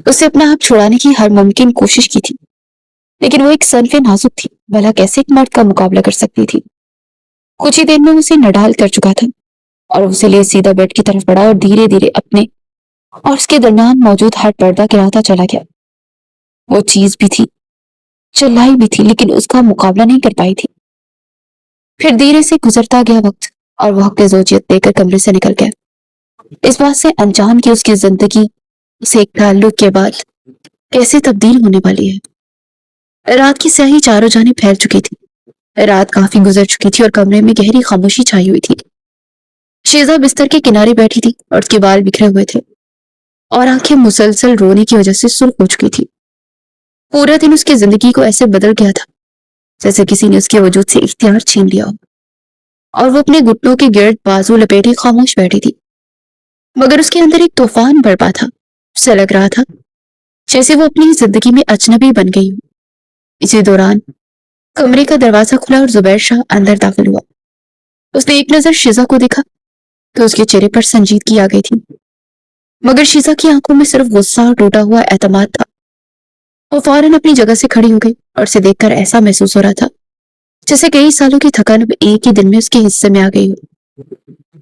उससे अपना आप छुड़ाने की हर मुमकिन कोशिश की थी, लेकिन वो एक सनफे नाजुक थी, भला कैसे एक मर्द का मुकाबला कर सकती थी। कुछ ही देर में उसे नढाल कर चुका था और उसे ले सीधा बेड की तरफ बढ़ा और धीरे धीरे अपने और उसके दरमियान मौजूद हर पर्दा गिराता चला गया। वो चीज भी थी, चिल्लाई भी थी, लेकिन उसका मुकाबला नहीं कर पाई थी। फिर धीरे से गुजरता गया वक्त और वो हक जोजियत देकर कमरे से निकल गया, इस बात से अनजान कि उसकी जिंदगी उसे एक ताल्लुक के बाद कैसे तब्दील होने वाली है। रात की स्याही चारों जानिब फैल चुकी थी। रात काफी गुजर चुकी थी और कमरे में गहरी खामोशी छाई हुई थी। शीजा बिस्तर के किनारे बैठी थी और उसके बाल बिखरे हुए थे और आंखें मुसलसल रोने की वजह से सुर्ख हो चुकी थी। पूरा दिन उसकी जिंदगी को ऐसे बदल गया था जैसे किसी ने उसके वजूद से इख्तियार छीन लिया हो, और वो अपने घुटनों के गिर्द बाजू लपेटे खामोश बैठी थी। मगर उसके अंदर एक तूफान बरपा था। उसे लग रहा था जैसे वो अपनी जिंदगी में अजनबी बन गई हो। इसी दौरान कमरे का दरवाजा खुला और जुबैर शाह अंदर दाखिल हुआ। उसने एक नजर शीजा को देखा तो उसके चेहरे पर संजीदगी आ गई थी, मगर शीजा की आंखों में सिर्फ गुस्सा और टूटा हुआ एतमाद था। वो फौरन अपनी जगह से खड़ी हो गई और उसे देखकर ऐसा महसूस हो रहा था जैसे कई सालों की थकान अब एक ही दिन में उसके हिस्से में आ गई हो।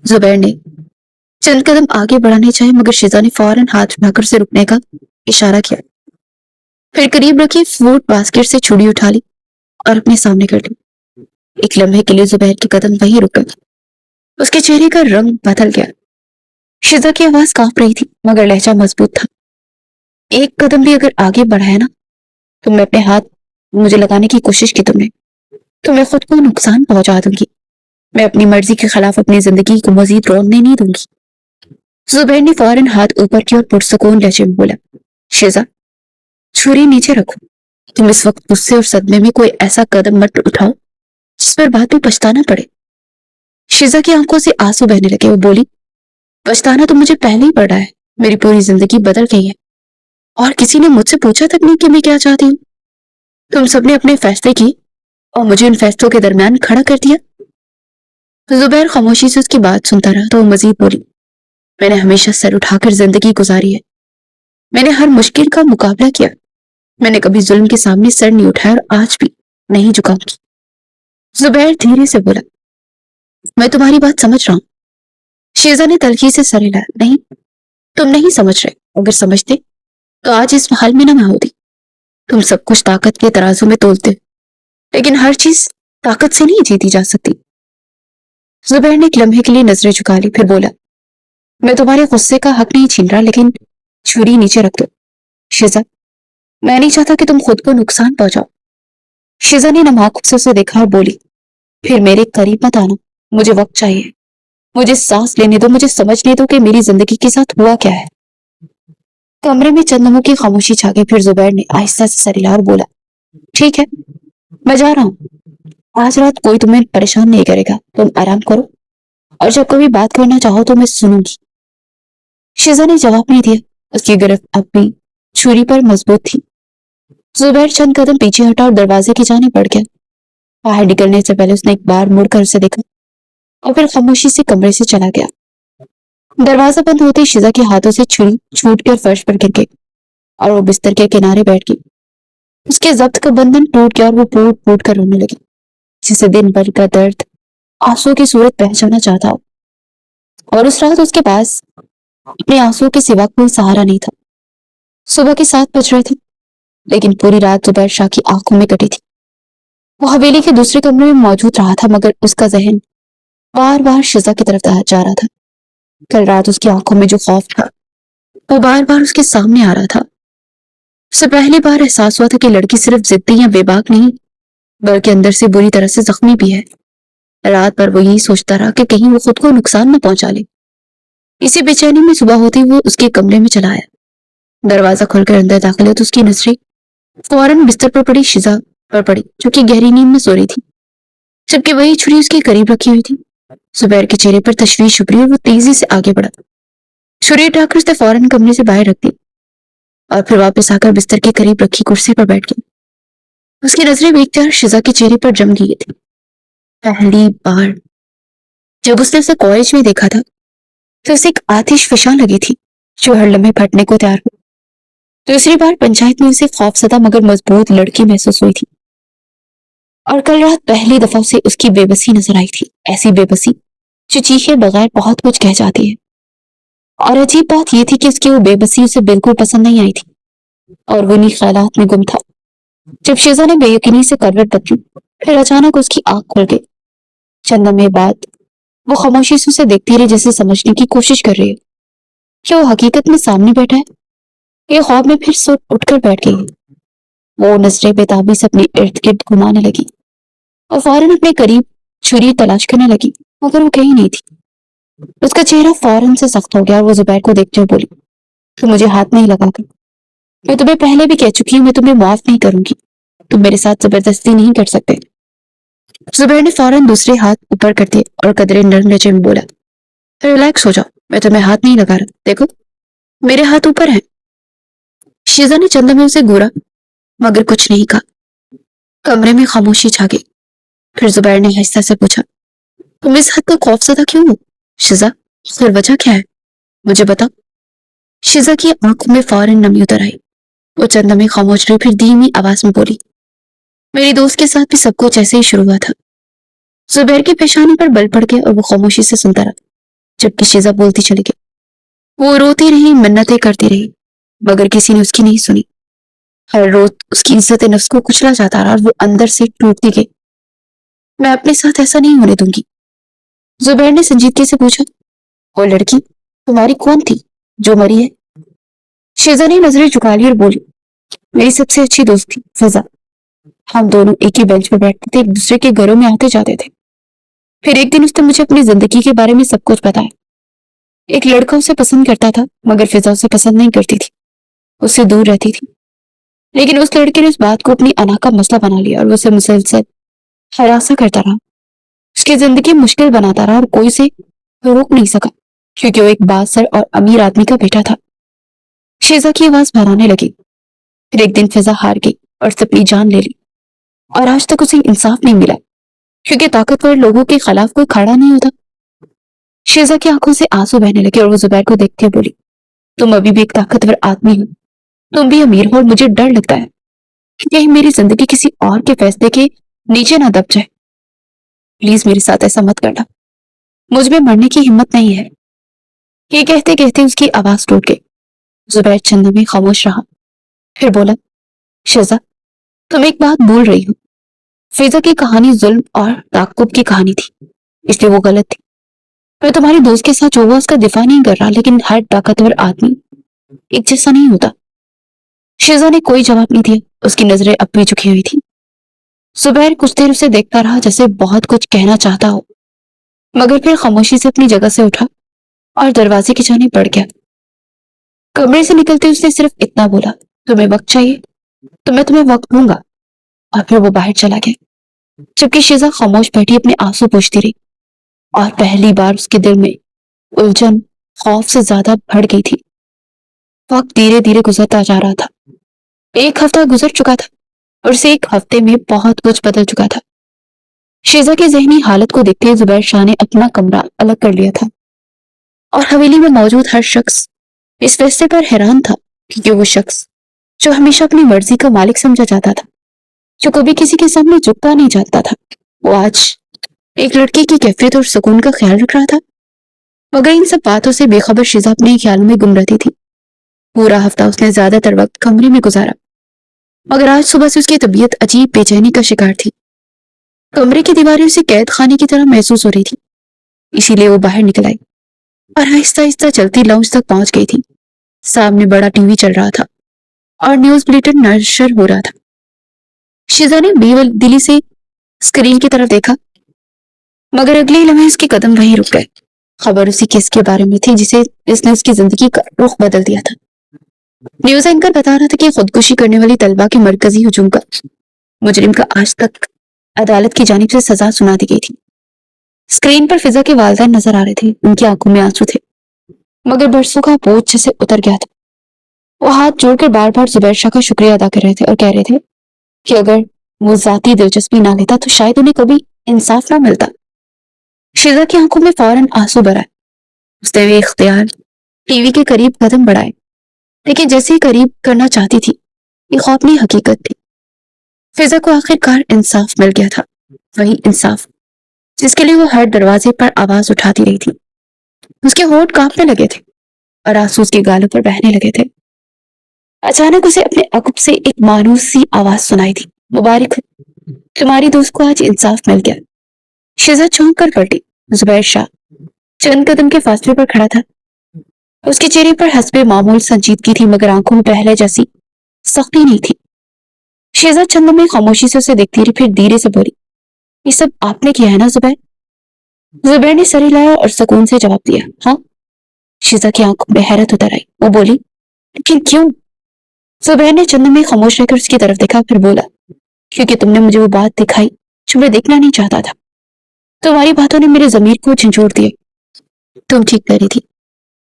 जुबैर ने चंद कदम आगे बढ़ाने चाहे, मगर शीजा ने फौरन हाथ उठाकर उसे रुकने का इशारा किया। फिर करीब रखी फ्रूट बास्केट से छुरी उठा ली और अपने सामने कर ली। एक लम्हे के लिए जुबैर के कदम वहीं रुक गए। उसके चेहरे का रंग बदल गया। शीजा की आवाज कांप रही थी, मगर लहजा मजबूत था। एक कदम भी अगर आगे बढ़ाया ना, तो मैं अपने हाथ मुझे लगाने की कोशिश की तुमने, तो मैं खुद को नुकसान पहुंचा दूंगी। मैं अपनी मर्जी के खिलाफ अपनी जिंदगी को मजीद रोने नहीं दूंगी। जुबैर ने फौरन हाथ ऊपर की और पुरसकून लहजे में बोला, शीजा, छुरी नीचे रखो। तुम इस वक्त गुस्से और सदमे में कोई ऐसा कदम मत उठाओ जिस पर बाद में पछताना पड़े। शीजा की आंखों से आंसू बहने लगे। वो बोली, पछताना तो मुझे पहले ही पड़ा है। मेरी पूरी जिंदगी बदल गई है और किसी ने मुझसे पूछा तक नहीं कि मैं क्या चाहती हूँ। तुम सबने अपने फैसले किए और मुझे उन फैसलों के दरमियान खड़ा कर दिया। जुबैर खामोशी से उसकी बात सुनता रहा तो वो मजीद बोली, मैंने हमेशा सर उठाकर जिंदगी गुजारी है। मैंने हर मुश्किल का मुकाबला किया। मैंने कभी जुल्म के सामने सर नहीं उठाया और आज भी नहीं झुकाऊंगी। जुबैर धीरे से बोला, मैं तुम्हारी बात समझ रहा हूँ। शीजा ने तल्खी से सर हिलाया, नहीं, तुम नहीं समझ रहे। अगर समझते तो आज इस हाल में ना मैं होती। तुम सब कुछ ताकत के तराजू में तोलते हो, लेकिन हर चीज ताकत से नहीं जीती जा सकती। जुबैर ने एक लम्हे के लिए नजरें झुका ली, फिर बोला, मैं तुम्हारे गुस्से का हक नहीं छीन रहा, लेकिन छुरी नीचे रख दो। शीजा, मैं नहीं चाहता कि तुम खुद को नुकसान पहुंचाओ। शीजा ने नम आंखों से उसे देखा और बोली, फिर मेरे करीब मत आना। मुझे वक्त चाहिए। मुझे सांस लेने दो। मुझे समझने दो कि मेरी जिंदगी के साथ हुआ क्या है। कमरे में चंद लम्हों की खामोशी छा गई। फिर जुबैर ने आहिस्ता से सर हिलाया और बोला, ठीक है, मैं जा रहा हूँ। आज रात कोई तुम्हें परेशान नहीं करेगा। तुम आराम करो और जब कभी बात करना चाहो तो मैं सुनूंगी। शीजा ने जवाब नहीं दिया। उसकी गिरफ्त अब भी छुरी पर मजबूत थी। जुबैर चंद कदम पीछे हटा और दरवाजे की जाने बढ़ गया। बाहर निकलने से पहले उसने एक बार मुड़कर उसे देखा और फिर खामोशी से कमरे से चला गया। दरवाजा बंद होते ही शीजा के हाथों से छुरी छूटकर फर्श पर गिर गई और वो बिस्तर के किनारे बैठ गई। उसके जब्त का बंधन टूट गया और वो फूट फूट कर रोने लगी, जिसे दिन भर का दर्द आंसुओं की सूरत पहचाना चाहता हो। और उस रात उसके पास अपने आंसुओं के सिवा कोई सहारा नहीं था। सुबह के 7 बज रहे थे, लेकिन पूरी रात जुबैर शाह की आंखों में कटी थी। वो हवेली के दूसरे कमरे में मौजूद रहा था, मगर उसका जहन बार बार शीजा की तरफ जा रहा था। कल रात उसकी आंखों में जो खौफ था वो बार बार उसके सामने आ रहा था। उसे पहली बार एहसास हुआ था कि लड़की सिर्फ जिद्दी या बेबाक नहीं, बल्कि अंदर से बुरी तरह से जख्मी भी है। रात भर वो यही सोचता रहा कि कहीं वो खुद को नुकसान न पहुंचा ले। इसी बेचैनी में सुबह होते ही वो उसके कमरे में चला आया। दरवाजा खोलकर अंदर दाखिल हुआ तो उसकी नजरें फौरन बिस्तर पर पड़ी शीजा पर पड़ी, जो कि गहरी नींद में सो रही थी, जबकि वही छुरी उसके करीब रखी हुई थी। जुबैर के चेहरे पर तशवीश उभरी और वो तेजी से आगे बढ़ा। छुरी उठाकर उसने फौरन कमरे से बाहर रख दी और फिर वापस आकर बिस्तर के करीब रखी कुर्सी पर बैठ गया। उसकी नजरें बेख्तियार शीजा के चेहरे पर जम गई थी। पहली बार जब उसने उसे कॉलेज में देखा था तो उसे एक आतिश फिशा लगी थी जो हर लम्हे फटने को तैयार हो। दूसरी बार पंचायत में उसे खौफजदा मगर मजबूत लड़की महसूस हुई थी, और कल रात पहली दफा उसे उसकी बेबसी नजर आई थी, ऐसी बेबसी जो चीखे बगैर बहुत कुछ कह जाती है। और अजीब बात यह थी कि उसकी वो बेबसी उसे बिल्कुल पसंद नहीं आई थी, और वो इन्हीं ख्यालात में गुम था। जब शिजा ने बेयकीनी से करवट बदली, फिर अचानक उसकी आंख खुल गई। चंद लम्हे बाद वो खामोशी से उसे देखती रही, जैसे समझने की कोशिश कर रही है कि वो हकीकत में सामने बैठा है या ख्वाब में फिर से उठकर बैठ गई है। वो नजरें बेताबी से अपने इर्द गिर्द घुमाने लगी और फौरन अपने करीब छुरी तलाश करने लगी, मगर वो कहीं नहीं थी। उसका चेहरा फौरन से सख्त हो गया और वो जुबैर को देखते हुए बोली, तुम मुझे हाथ नहीं लगाकर, मैं तुम्हें पहले भी कह चुकी हूँ, मैं तुम्हें माफ नहीं करूंगी, तुम मेरे साथ जबरदस्ती नहीं कर सकते। जुबैर ने फौरन दूसरे हाथ ऊपर कर दिए और कदरे नरम लहजे में बोला, रिलैक्स हो जाओ, मैं तुम्हें हाथ नहीं लगा रहा, देखो मेरे हाथ ऊपर हैं। शीजा ने चंद में उसे घूरा मगर कुछ नहीं कहा। कमरे में खामोशी छा गई। फिर जुबैर ने आहिस्ता से पूछा, तुम इस हद तक खौफजदा क्यों हो शिजा, आखिर वजह क्या है, मुझे बताओ। शिजा की आंखों में फौरन नमी उतर आई। वो चंद में खामोश रही, फिर धीमी आवाज में बोली, मेरी दोस्त के साथ भी सब कुछ ऐसे ही शुरू हुआ था। जुबैर की पेशानी पर बल पड़ गया और वो खामोशी से सुनता रहा, जबकि शिजा बोलती चली गई। वो रोती रही, मिन्नतें करती रही, मगर किसी ने उसकी नहीं सुनी। हर रोज उसकी इज्जत नफ्स को कुचला जाता रहा और वो अंदर से टूटती गई। मैं अपने साथ ऐसा नहीं होने दूंगी। जुबैर ने संजीदगी से पूछा, वो लड़की तुम्हारी कौन थी जो मरी है? शिजा ने नजरें झुका ली और बोली, मेरी सबसे अच्छी दोस्त थी फिजा। हम दोनों एक ही बेंच पर बैठते थे, एक दूसरे के घरों में आते जाते थे। फिर एक दिन उसने मुझे अपनी जिंदगी के बारे में सब कुछ बताया। एक लड़का उसे पसंद करता था, मगर फिजा उसे पसंद नहीं करती थी, उससे दूर रहती थी। लेकिन उस लड़के ने उस बात को अपनी अना का मसला बना लिया और वो उसे मुसलसल हरासा करता रहा, उसकी जिंदगी मुश्किल बनाता रहा और कोई उसे रोक नहीं सका, क्योंकि वो एक बासर और अमीर आदमी का बेटा था। शिजा की आवाज भराने लगी। फिर एक दिन फिजा हार गई और उसने अपनी जान ले ली, और आज तक उसे इंसाफ नहीं मिला, क्योंकि ताकतवर लोगों के खिलाफ कोई खड़ा नहीं होता। शिजा की आंखों से आंसू बहने लगे और वो जुबैर को देखते हुए बोली, तुम अभी भी एक ताकतवर आदमी हो, तुम भी अमीर हो, और मुझे डर लगता है कि कहीं मेरी जिंदगी किसी और के फैसले के नीचे ना दब जाए। प्लीज मेरे साथ ऐसा मत करना, मुझ में मरने की हिम्मत नहीं है। ये कहते कहते उसकी आवाज टूट गई। जुबैर चंद में खामोश रहा, फिर बोला, शिजा तुम एक बात भूल रही हो। फिजा की कहानी जुल्म और ताक़ुब की कहानी थी, इसलिए वो गलत थी। मैं तुम्हारी दोस्त के साथ जो हुआ उसका दिफा नहीं कर रहा, लेकिन हर ताकतवर आदमी एक जैसा नहीं होता। शिजा ने कोई जवाब नहीं दिया, उसकी नजरें अब भी झुकी हुई थी। जुबैर कुछ देर उसे देखता रहा, जैसे बहुत कुछ कहना चाहता हो, मगर फिर खामोशी से अपनी जगह से उठा और दरवाजे की जानिब बढ़ गया। कमरे से निकलते उसने सिर्फ इतना बोला, तुम्हें वक्त चाहिए तो मैं तुम्हें वक्त दूंगा, और फिर वो बाहर चला गया, जबकि शिजा खामोश बैठी अपने आंसू पोंछती रही। और पहली बार उसके दिल में उलझन खौफ से ज्यादा बढ़ गई थी। वक्त धीरे धीरे गुजरता जा रहा था। एक हफ्ता गुजर चुका था और उस एक हफ्ते में बहुत कुछ बदल चुका था। शिजा की जहनी हालत को देखते जुबैर शाह ने अपना कमरा अलग कर लिया था, और हवेली में मौजूद हर शख्स इस फैसले पर हैरान था, क्योंकि वो शख्स जो हमेशा अपनी मर्जी का मालिक समझा जाता था, जो कभी किसी के सामने झुकता नहीं जाता था, वो आज एक लड़के की कैफियत और सुकून का ख्याल रख रहा था। मगर इन सब बातों से बेखबर शिजा अपने ख्यालों में गुम रहती थी। पूरा हफ्ता उसने ज्यादातर वक्त कमरे में गुजारा, मगर आज सुबह से उसकी तबीयत अजीब बेचैनी का शिकार थी। कमरे की दीवारें उसे कैद खाने की तरह महसूस हो रही थी, इसीलिए वो बाहर निकल आई और आहिस्ता आहिस्ता चलती लाउंज तक पहुंच गई थी। सामने बड़ा टीवी चल रहा था और न्यूज बुलेटिन नशर हो रहा था। शिजा ने बेदिली से स्क्रीन की तरफ देखा, मगर अगले ही लम्हे उसके कदम वहीं रुक गए। खबर उसी केस के बारे में थी जिसे इसने उसकी जिंदगी का रुख बदल दिया था। न्यूज एंकर बता रहा था कि खुदकुशी करने वाली तलबा के मरकजी हुजूम का मुजरिम का आज तक अदालत की जानिब से सजा सुना दी गई थी। स्क्रीन पर फिजा के वालिदैन नजर आ रहे थे, उनकी आंखों में आंसू थे, मगर बरसों का बोझ जैसे उतर गया था। वो हाथ जोड़कर बार बार जुबैर शाह का शुक्रिया अदा कर रहे थे और कह रहे थे कि अगर वो जाती दिलचस्पी ना लेता तो शायद उन्हें कभी इंसाफ ना मिलता। शिजा की आंखों में फौरन आंसू भरा। उसने वे इख्तियार टीवी के करीब कदम बढ़ाए لیکن جیسے ہی قریب کرنا چاہتی تھی یہ خوابنی حقیقت تھی. فضا کو آخر انصاف مل گیا تھا. وہی انصاف جس کے لیے وہ ہر دروازے پر آواز اٹھاتی رہی تھی. اس کے ہونٹ کانپنے لگے تھے اور آنسو اس کے گالوں پر بہنے لگے تھے. اچانک اسے اپنے عقب سے ایک مانوس سی آواز سنائی تھی. مبارک ہو، تمہاری دوست کو آج انصاف مل گیا. شیزا چونک کر پلٹی. زبیر شاہ چند قدم کے فاصلے پر کھڑا تھا. اس کے چہرے پر حسب معمول سنجیدگی تھی مگر آنکھوں میں پہلے جیسی سختی نہیں تھی. شیزا چند لمحے خاموشی سے اسے دیکھتی رہی، پھر دھیرے سے بولی، یہ سب آپ نے کیا ہے نا زبیر؟ زبیر نے سر ہلایا اور سکون سے جواب دیا، ہاں. شیزا کی آنکھوں میں حیرت اتر آئی. وہ بولی، لیکن کیوں؟ زبیر نے چند لمحے خاموش رہ کر اس کی طرف دیکھا، پھر بولا، کیونکہ تم نے مجھے وہ بات دکھائی جو میں دیکھنا نہیں چاہتا تھا. تمہاری باتوں نے میرے ضمیر کو جھنجھوڑ دیا. تم ٹھیک کہہ رہی تھی.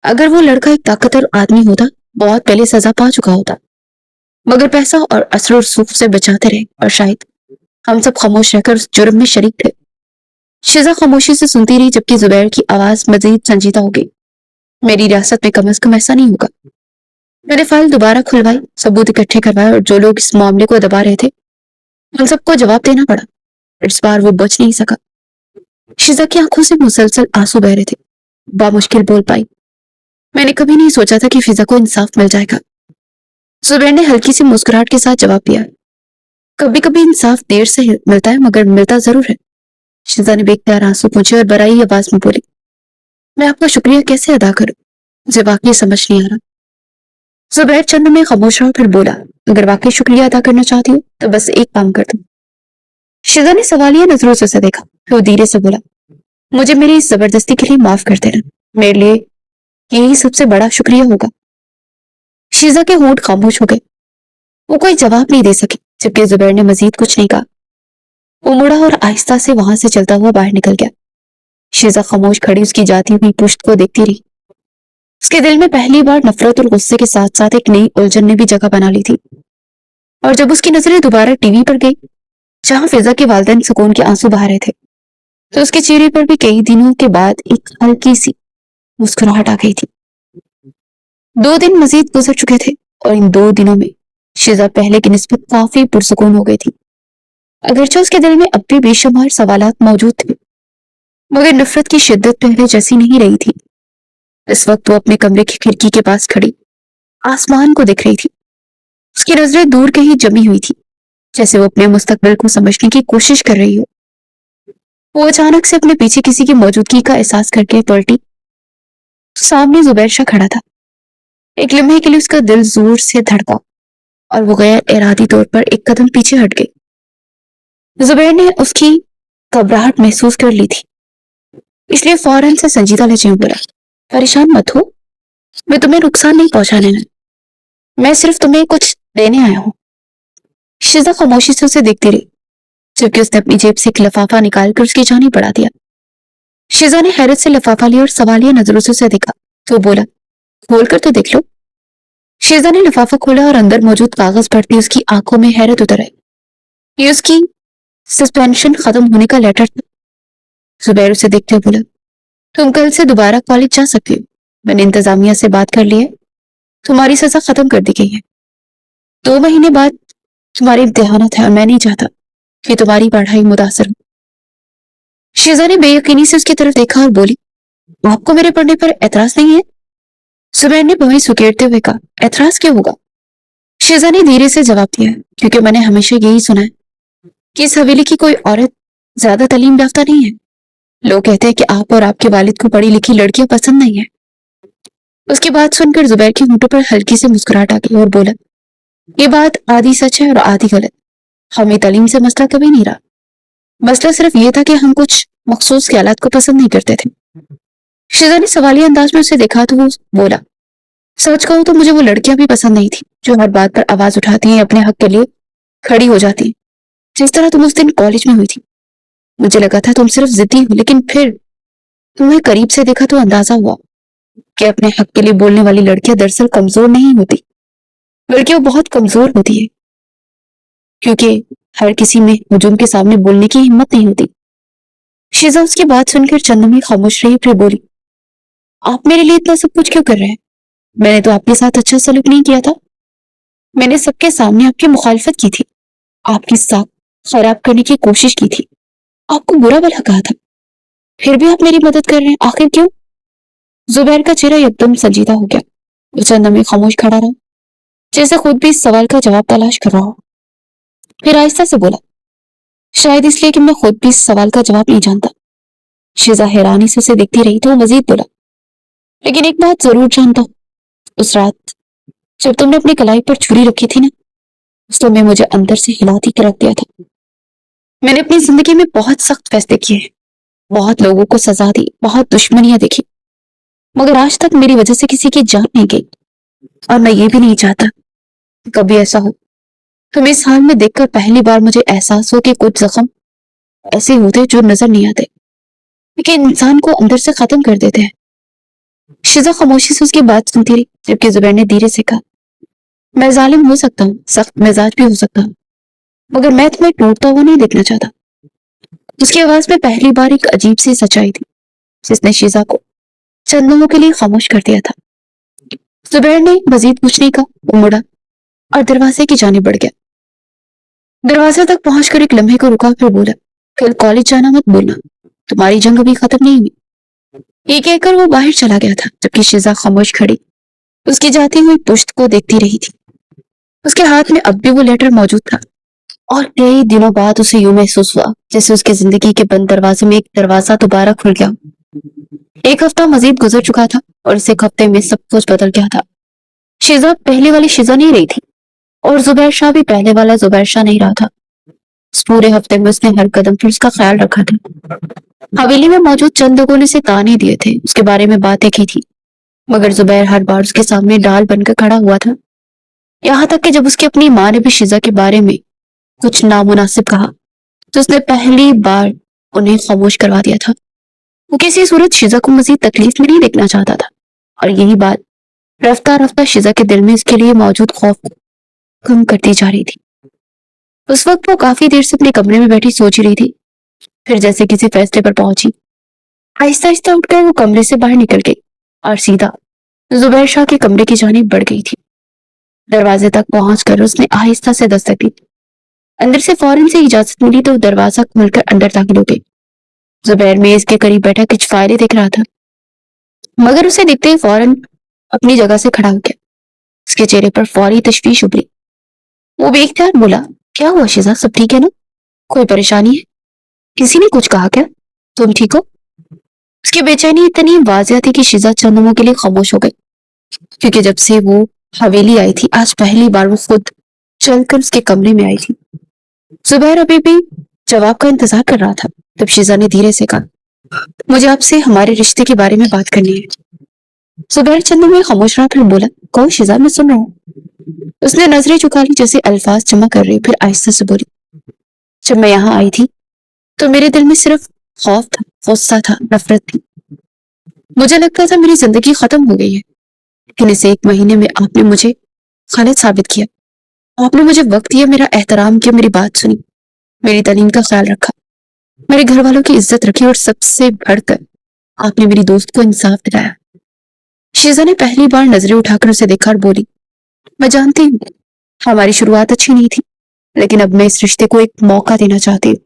اگر وہ لڑکا ایک طاقتور آدمی ہوتا بہت پہلے سزا پا چکا ہوتا، مگر پیسہ اور اثر و رسوخ سے بچاتے رہے اور شاید ہم سب خاموش رہ کر اس جرم میں شریک تھے. شیزا خاموشی سے سنتی رہی جبکہ زبیر کی آواز مزید سنجیدہ ہو گئی. میری ریاست میں کم از کم ایسا نہیں ہوگا. میں نے فائل دوبارہ کھلوائی، ثبوت اکٹھے کروائے اور جو لوگ اس معاملے کو دبا رہے تھے ان سب کو جواب دینا پڑا. اس بار وہ بچ نہیں سکا. شیزا کی آنکھوں سے مسلسل آنسو بہ رہے تھے. بامشکل بول پائی، میں نے کبھی نہیں سوچا تھا کہ فضا کو انصاف مل جائے گا. زبیر نے ہلکی سی مسکراہٹ کے ساتھ جواب دیا، کبھی کبھی انصاف دیر سے ملتا ہے مگر ملتا ضرور ہے. شیزا نے بے اختیار آنسو پوچھے اور برائی آواز میں بولی، میں آپ کا شکریہ کیسے ادا کروں؟ مجھے واقعی سمجھ نہیں آ رہا. زبیر چند میں خاموش رہا، پھر بولا، اگر واقعی شکریہ ادا کرنا چاہتی ہو تو بس ایک کام کر دو. شیزا نے سوالیہ نظروں سے اسے دیکھا، پھر وہ دھیرے سے بولا، مجھے میری اس زبردستی کے لیے معاف کر دینا. میرے لیے یہی سب سے بڑا شکریہ ہوگا. شیزا کے ہونٹ خاموش ہو گئے. وہ کوئی جواب نہیں دے سکی جبکہ زبیر نے مزید کچھ نہیں کہا. وہ مڑا اور آہستہ سے وہاں سے چلتا ہوا باہر نکل گیا. شیزا خاموش کھڑی اس کی جاتی ہوئی پشت کو دیکھتی رہی. اس کے دل میں پہلی بار نفرت اور غصے کے ساتھ ساتھ ایک نئی الجھن نے بھی جگہ بنا لی تھی. اور جب اس کی نظریں دوبارہ ٹی وی پر گئی جہاں فضا کے والدین سکون کے آنسو بہا رہے تھے تو اس کے چہرے پر بھی کئی دنوں کے بعد ایک ہلکی سی مسکراہٹ آ گئی تھی. 2 دن مزید گزر چکے تھے اور ان 2 دنوں میں شیزا پہلے کی نسبت کافی پرسکون ہو گئی تھی. اگرچہ اس کے دل میں اب بھی بے شمار سوالات موجود تھے مگر نفرت کی شدت پہلے جیسی نہیں رہی تھی. اس وقت وہ اپنے کمرے کی کھڑکی کے پاس کھڑی آسمان کو دیکھ رہی تھی. اس کی نظریں دور کہیں جمی ہوئی تھی جیسے وہ اپنے مستقبل کو سمجھنے کی کوشش کر رہی ہو. وہ اچانک سے اپنے پیچھے کسی کی موجودگی کا احساس کر کے پلٹی. سامنے زبیر شاہ کھڑا تھا. ایک لمحے کے لیے اس کا دل زور سے دھڑکا اور وہ غیر ارادی طور پر ایک قدم پیچھے ہٹ گئی. زبیر نے اس کی گھبراہٹ محسوس کر لی تھی اس لیے فوراً سے سنجیدہ لہجے میں بولا، پریشان مت ہو، میں تمہیں نقصان نہیں پہنچانے میں، میں صرف تمہیں کچھ دینے آیا ہوں. شیزا خاموشی سے اسے دیکھتی رہی جبکہ اس نے اپنی جیب سے ایک لفافہ نکال کر اس کی جانب بڑھا دیا. شیزا نے حیرت سے لفافہ لیا اور سوالیہ نظروں سے اسے دیکھا تو بولا، کھول کر تو دیکھ لو. شیزا نے لفافہ کھولا اور اندر موجود کاغذ پڑھتی اس کی آنکھوں میں حیرت اتر آئی. یہ اس کی سسپینشن ختم ہونے کا لیٹر تھا. زبیر اسے دیکھتے ہوئے بولا، تم کل سے دوبارہ کالج جا سکتے ہو. میں نے انتظامیہ سے بات کر لی ہے، تمہاری سزا ختم کر دی گئی ہے. 2 مہینے بعد تمہارے امتحانات ہیں اور میں نہیں چاہتا کہ تمہاری پڑھائی متاثر ہو. شیزا نے بے یقینی سے اس کی طرف دیکھا اور بولی، آپ کو میرے پڑھنے پر اعتراض نہیں ہے؟ زبیر نے بھویں سکیڑتے ہوئے کہا، اعتراض کیا ہوگا؟ شیزا نے دھیرے سے جواب دیا، کیونکہ میں نے ہمیشہ یہی سنا ہے کہ اس حویلی کی کوئی عورت زیادہ تعلیم یافتہ نہیں ہے. لوگ کہتے ہیں کہ آپ اور آپ کے والد کو پڑھی لکھی لڑکیاں پسند نہیں ہیں. اس کی بات سن کر زبیر کے ہونٹوں پر ہلکی سے مسکراہٹ آ گئی اور بولا، یہ بات آدھی سچ ہے اور آدھی غلط. ہمیں تعلیم سے مسئلہ کبھی نہیں رہا. مسئلہ صرف یہ تھا کہ ہم کچھ مخصوص خیالات کو پسند نہیں کرتے تھے. شیزا نے سوالیہ انداز میں اسے دیکھا تو وہ بولا، سچ کہوں تو مجھے وہ لڑکیاں بھی پسند نہیں تھی جو ہر بات پر آواز اٹھاتی ہیں، اپنے حق کے لیے کھڑی ہو جاتی ہیں، جس طرح تم اس دن کالج میں ہوئی تھی. مجھے لگا تھا تم صرف ضدی ہو، لیکن پھر تمہیں قریب سے دیکھا تو اندازہ ہوا کہ اپنے حق کے لیے بولنے والی لڑکیاں دراصل کمزور نہیں ہوتی بلکہ وہ بہت کمزور ہوتی ہے، کیونکہ ہر کسی میں ہجوم کے سامنے بولنے کی ہمت نہیں ہوتی. شیزا اس کی بات سن کر چند میں خاموش رہی، پھر بولی، آپ میرے لیے اتنا سب کچھ کیوں کر رہے ہیں؟ میں نے تو آپ کے ساتھ اچھا سلوک نہیں کیا تھا. میں نے سب کے سامنے آپ کی مخالفت کی تھی, آپ کی ساکھ خراب کرنے کی کوشش کی تھی, آپ کو برا بھلا کہا تھا, پھر بھی آپ میری مدد کر رہے ہیں, آخر کیوں؟ زبیر کا چہرہ ایک دم سنجیدہ ہو گیا. وہ چند لمحے خاموش کھڑا رہا, جیسے خود بھی اس سوال کا جواب تلاش کر رہا ہو. پھر آہستہ سے بولا, شاید اس لیے کہ میں خود بھی اس سوال کا جواب نہیں جانتا. شیزا حیرانی سے اسے دیکھتی رہی تو وہ مزید بولا, لیکن ایک بات ضرور جانتا ہوں, اس رات جب تم نے اپنی کلائی پر چھری رکھی تھی نا, اس تو میں مجھے اندر سے ہلاتی کے رکھ دیا تھا. میں نے اپنی زندگی میں بہت سخت فیصلے کیے ہیں, بہت لوگوں کو سزا دی, بہت دشمنیاں دیکھی, مگر آج تک میری وجہ سے کسی کی جان نہیں گئی, اور میں یہ بھی نہیں چاہتا کہ کبھی ایسا ہو. تمہیں اس حال میں دیکھ کر پہلی بار مجھے احساس ہو کہ کچھ زخم ایسے ہوتے جو نظر نہیں آتے, لیکن انسان کو اندر سے ختم کر دیتے ہیں. شیزا خاموشی سے اس کی بات سنتی رہی, جبکہ زبیر نے دھیرے سے کہا, میں ظالم ہو سکتا ہوں, سخت مزاج بھی ہو سکتا ہوں, مگر میں تمہیں ٹوٹتا ہوا نہیں دیکھنا چاہتا. اس کی آواز میں پہلی بار ایک عجیب سی سچائی تھی, جس نے شیزا کو چند لمحوں کے لیے خاموش کر دیا تھا. زبیر نے مزید پوچھنے کا وہ مڑا اور دروازے کی جانب بڑھ گیا. دروازے تک پہنچ کر ایک لمحے کو رکا, پھر بولا, کل کالج جانا مت بولنا, تمہاری جنگ ابھی ختم نہیں ہوئی. یہ کہہ کر وہ باہر چلا گیا تھا, جبکہ شیزا خاموش کھڑی اس کی جاتی ہوئی پشت کو دیکھتی رہی تھی. اس کے ہاتھ میں اب بھی وہ لیٹر موجود تھا, اور کئی دنوں بعد اسے یوں محسوس ہوا جیسے اس کی زندگی کے بند دروازے میں ایک دروازہ دوبارہ کھل گیا. ایک ہفتہ مزید گزر چکا تھا, اور اس ایک ہفتے میں سب کچھ بدل گیا تھا. شیزا پہلے والی شیزا نہیں رہی تھی, اور زبیر شاہ بھی پہلے والا زبیر شاہ نہیں رہا تھا. اس پورے ہفتے میں اس نے ہر قدم پر اس کا خیال رکھا تھا. حویلی میں موجود چند لوگوں نے اسے تانے دیے تھے, اس کے بارے میں باتیں کی تھی, مگر زبیر ہر بار اس کے سامنے ڈال بن کر کھڑا ہوا تھا. یہاں تک کہ جب اس کی اپنی ماں نے بھی شیزا کے بارے میں کچھ نامناسب کہا تو اس نے پہلی بار انہیں خاموش کروا دیا تھا. وہ کسی صورت شیزا کو مزید تکلیف میں نہیں دیکھنا چاہتا تھا, اور یہی بات رفتہ رفتہ شیزا کے دل میں اس کے لیے موجود خوف کو کم کرتی جا رہی تھی. اس وقت وہ کافی دیر سے اپنے کمرے میں بیٹھی سوچ رہی تھی, پھر جیسے کسی فیصلے پر پہنچی, آہستہ آہستہ اٹھ کر وہ کمرے سے باہر نکل گئی اور سیدھا زبیر شاہ کے کمرے کی جانب بڑھ گئی تھی. دروازے تک پہنچ کر اس نے آہستہ سے دستک دی. اندر سے فوراً سے اجازت ملی تو دروازہ کھول کر اندر داخل ہو گئی. زبیر میز کے قریب بیٹھا کچھ فائلیں دیکھ رہا تھا, مگر اسے دیکھتے ہی فوراً اپنی جگہ سے کھڑا ہو گیا. اس کے چہرے پر فوری تشویش ابھری. وہ بے اختیار بولا, کیا ہوا شیزا, سب ٹھیک ہے نا, کوئی پریشانی ہے, کسی نے کچھ کہا کیا, تم ٹھیک ہو؟ اس کی بے چینی اتنی واضح تھی کہ شیزا چند لمحوں کے لیے خاموش ہو گئی, کیونکہ جب سے وہ حویلی آئی تھی آج پہلی بار وہ خود چل کر اس کے کمرے میں آئی تھی. زبیر ابھی بھی جواب کا انتظار کر رہا تھا, تب شیزا نے دھیرے سے کہا, مجھے آپ سے ہمارے رشتے کے بارے میں بات کرنی ہے. زبیر چند لمحے خاموش رہا, پھر بولا, کہو شیزا, میں سن رہا ہوں. اس نے نظریں چکا لی جیسے الفاظ جمع کر رہی, پھر آہستہ سے بولی, جب میں یہاں آئی تھی تو میرے دل میں صرف خوف تھا, غصہ تھا, نفرت تھی. مجھے لگتا تھا میری زندگی ختم ہو گئی ہے, لیکن اس ایک مہینے میں آپ نے مجھے غلط ثابت کیا. آپ نے مجھے وقت دیا, میرا احترام کیا, میری بات سنی, میری تعلیم کا خیال رکھا, میرے گھر والوں کی عزت رکھی, اور سب سے بڑھ کر آپ نے میری دوست کو انصاف دلایا. شیزا نے پہلی بار نظریں اٹھا کر اسے دیکھا اور بولی, میں جانتی ہوں ہماری شروعات اچھی نہیں تھی, لیکن اب میں اس رشتے کو ایک موقع دینا چاہتی ہوں.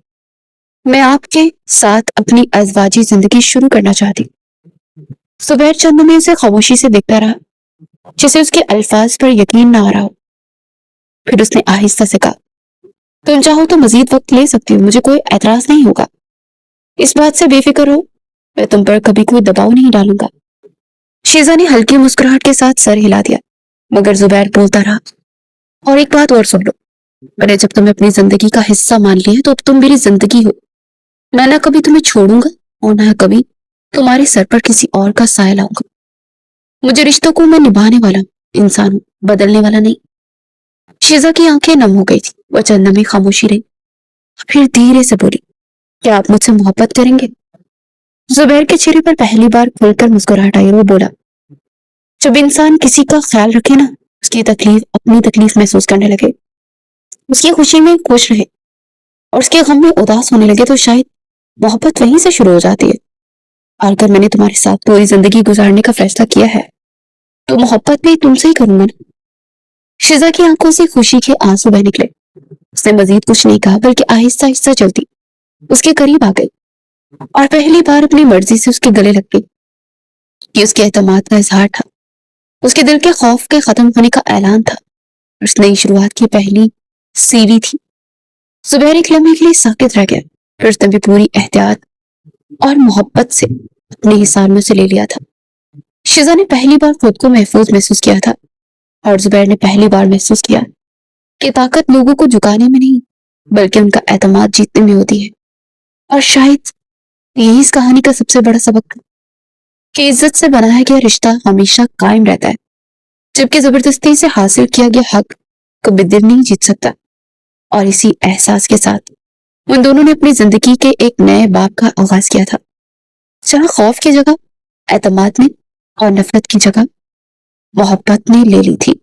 میں آپ کے ساتھ اپنی ازواجی زندگی شروع کرنا چاہتی ہوں. زبیر چند میں اسے خاموشی سے دیکھتا رہا, جسے اس کے الفاظ پر یقین نہ آ رہا ہو. پھر اس نے آہستہ سے کہا, تم چاہو تو مزید وقت لے سکتی ہو, مجھے کوئی اعتراض نہیں ہوگا. اس بات سے بے فکر ہو, میں تم پر کبھی کوئی دباؤ نہیں ڈالوں گا. شیزا نے ہلکی مسکراہٹ کے ساتھ سر ہلا دیا, مگر زبیر بولتا رہا, اور ایک بات اور سن لو, میں نے جب تمہیں اپنی زندگی کا حصہ مان لیا تو اب تم میری زندگی ہو. میں نہ کبھی تمہیں چھوڑوں گا, اور نہ کبھی تمہارے سر پر کسی اور کا سایہ لاؤں گا. مجھے رشتوں کو میں نبھانے والا انسان ہوں, بدلنے والا نہیں. شیزا کی آنکھیں نم ہو گئی تھی, وہ چند لمحے خاموشی رہی, پھر دھیرے سے بولی, کیا آپ مجھ سے محبت کریں گے؟ زبیر کے چہرے پر پہلی بار کھل کر مسکراہٹ آئی, وہ بولا, جب انسان کسی کا خیال رکھے نا, اس کی تکلیف اپنی تکلیف محسوس کرنے لگے, اس کی خوشی میں خوش رہے اور اس کے غم میں اداس ہونے لگے, تو شاید محبت وہیں سے شروع ہو جاتی ہے. اور اگر میں نے تمہارے ساتھ پوری زندگی گزارنے کا فیصلہ کیا ہے تو मोहब्बत भी तुमसे ही करूंगा ना। शिजा की आंखों से खुशी के आंसू बह निकले। उसने मजीद कुछ नहीं कहा बल्कि आहिस्ता आहिस्ता चलती उसके करीब आ गई और पहली बार अपनी मर्जी से उसके गले लग गई। कि उसके एतमाद का इजहार था, उसके दिल के खौफ के खत्म होने का ऐलान था, उस नई शुरुआत की पहली सीढ़ी थी। जुबैर एक लम्हे के लिए साकित रह गया, फिर उसने भी पूरी एहतियात और मोहब्बत से अपने हिसार में उसे ले लिया था। शिजा ने पहली बार खुद को महफूज महसूस किया था और जुबैर ने पहली बार महसूस किया कि ताकत लोगों को झुकाने में नहीं बल्कि उनका एतमाद जीतने में होती है। और शायद यही इस कहानी का सबसे बड़ा सबक है कि इज्जत से बनाया गया रिश्ता हमेशा कायम रहता है, जबकि जबरदस्ती से हासिल किया गया हक कभी दिल नहीं जीत सकता। और इसी एहसास के साथ उन दोनों ने अपनी जिंदगी के एक नए बाब का आगाज किया था, जहां खौफ की जगह एतमाद ने और नफरत की जगह मोहब्बत ने ले ली थी।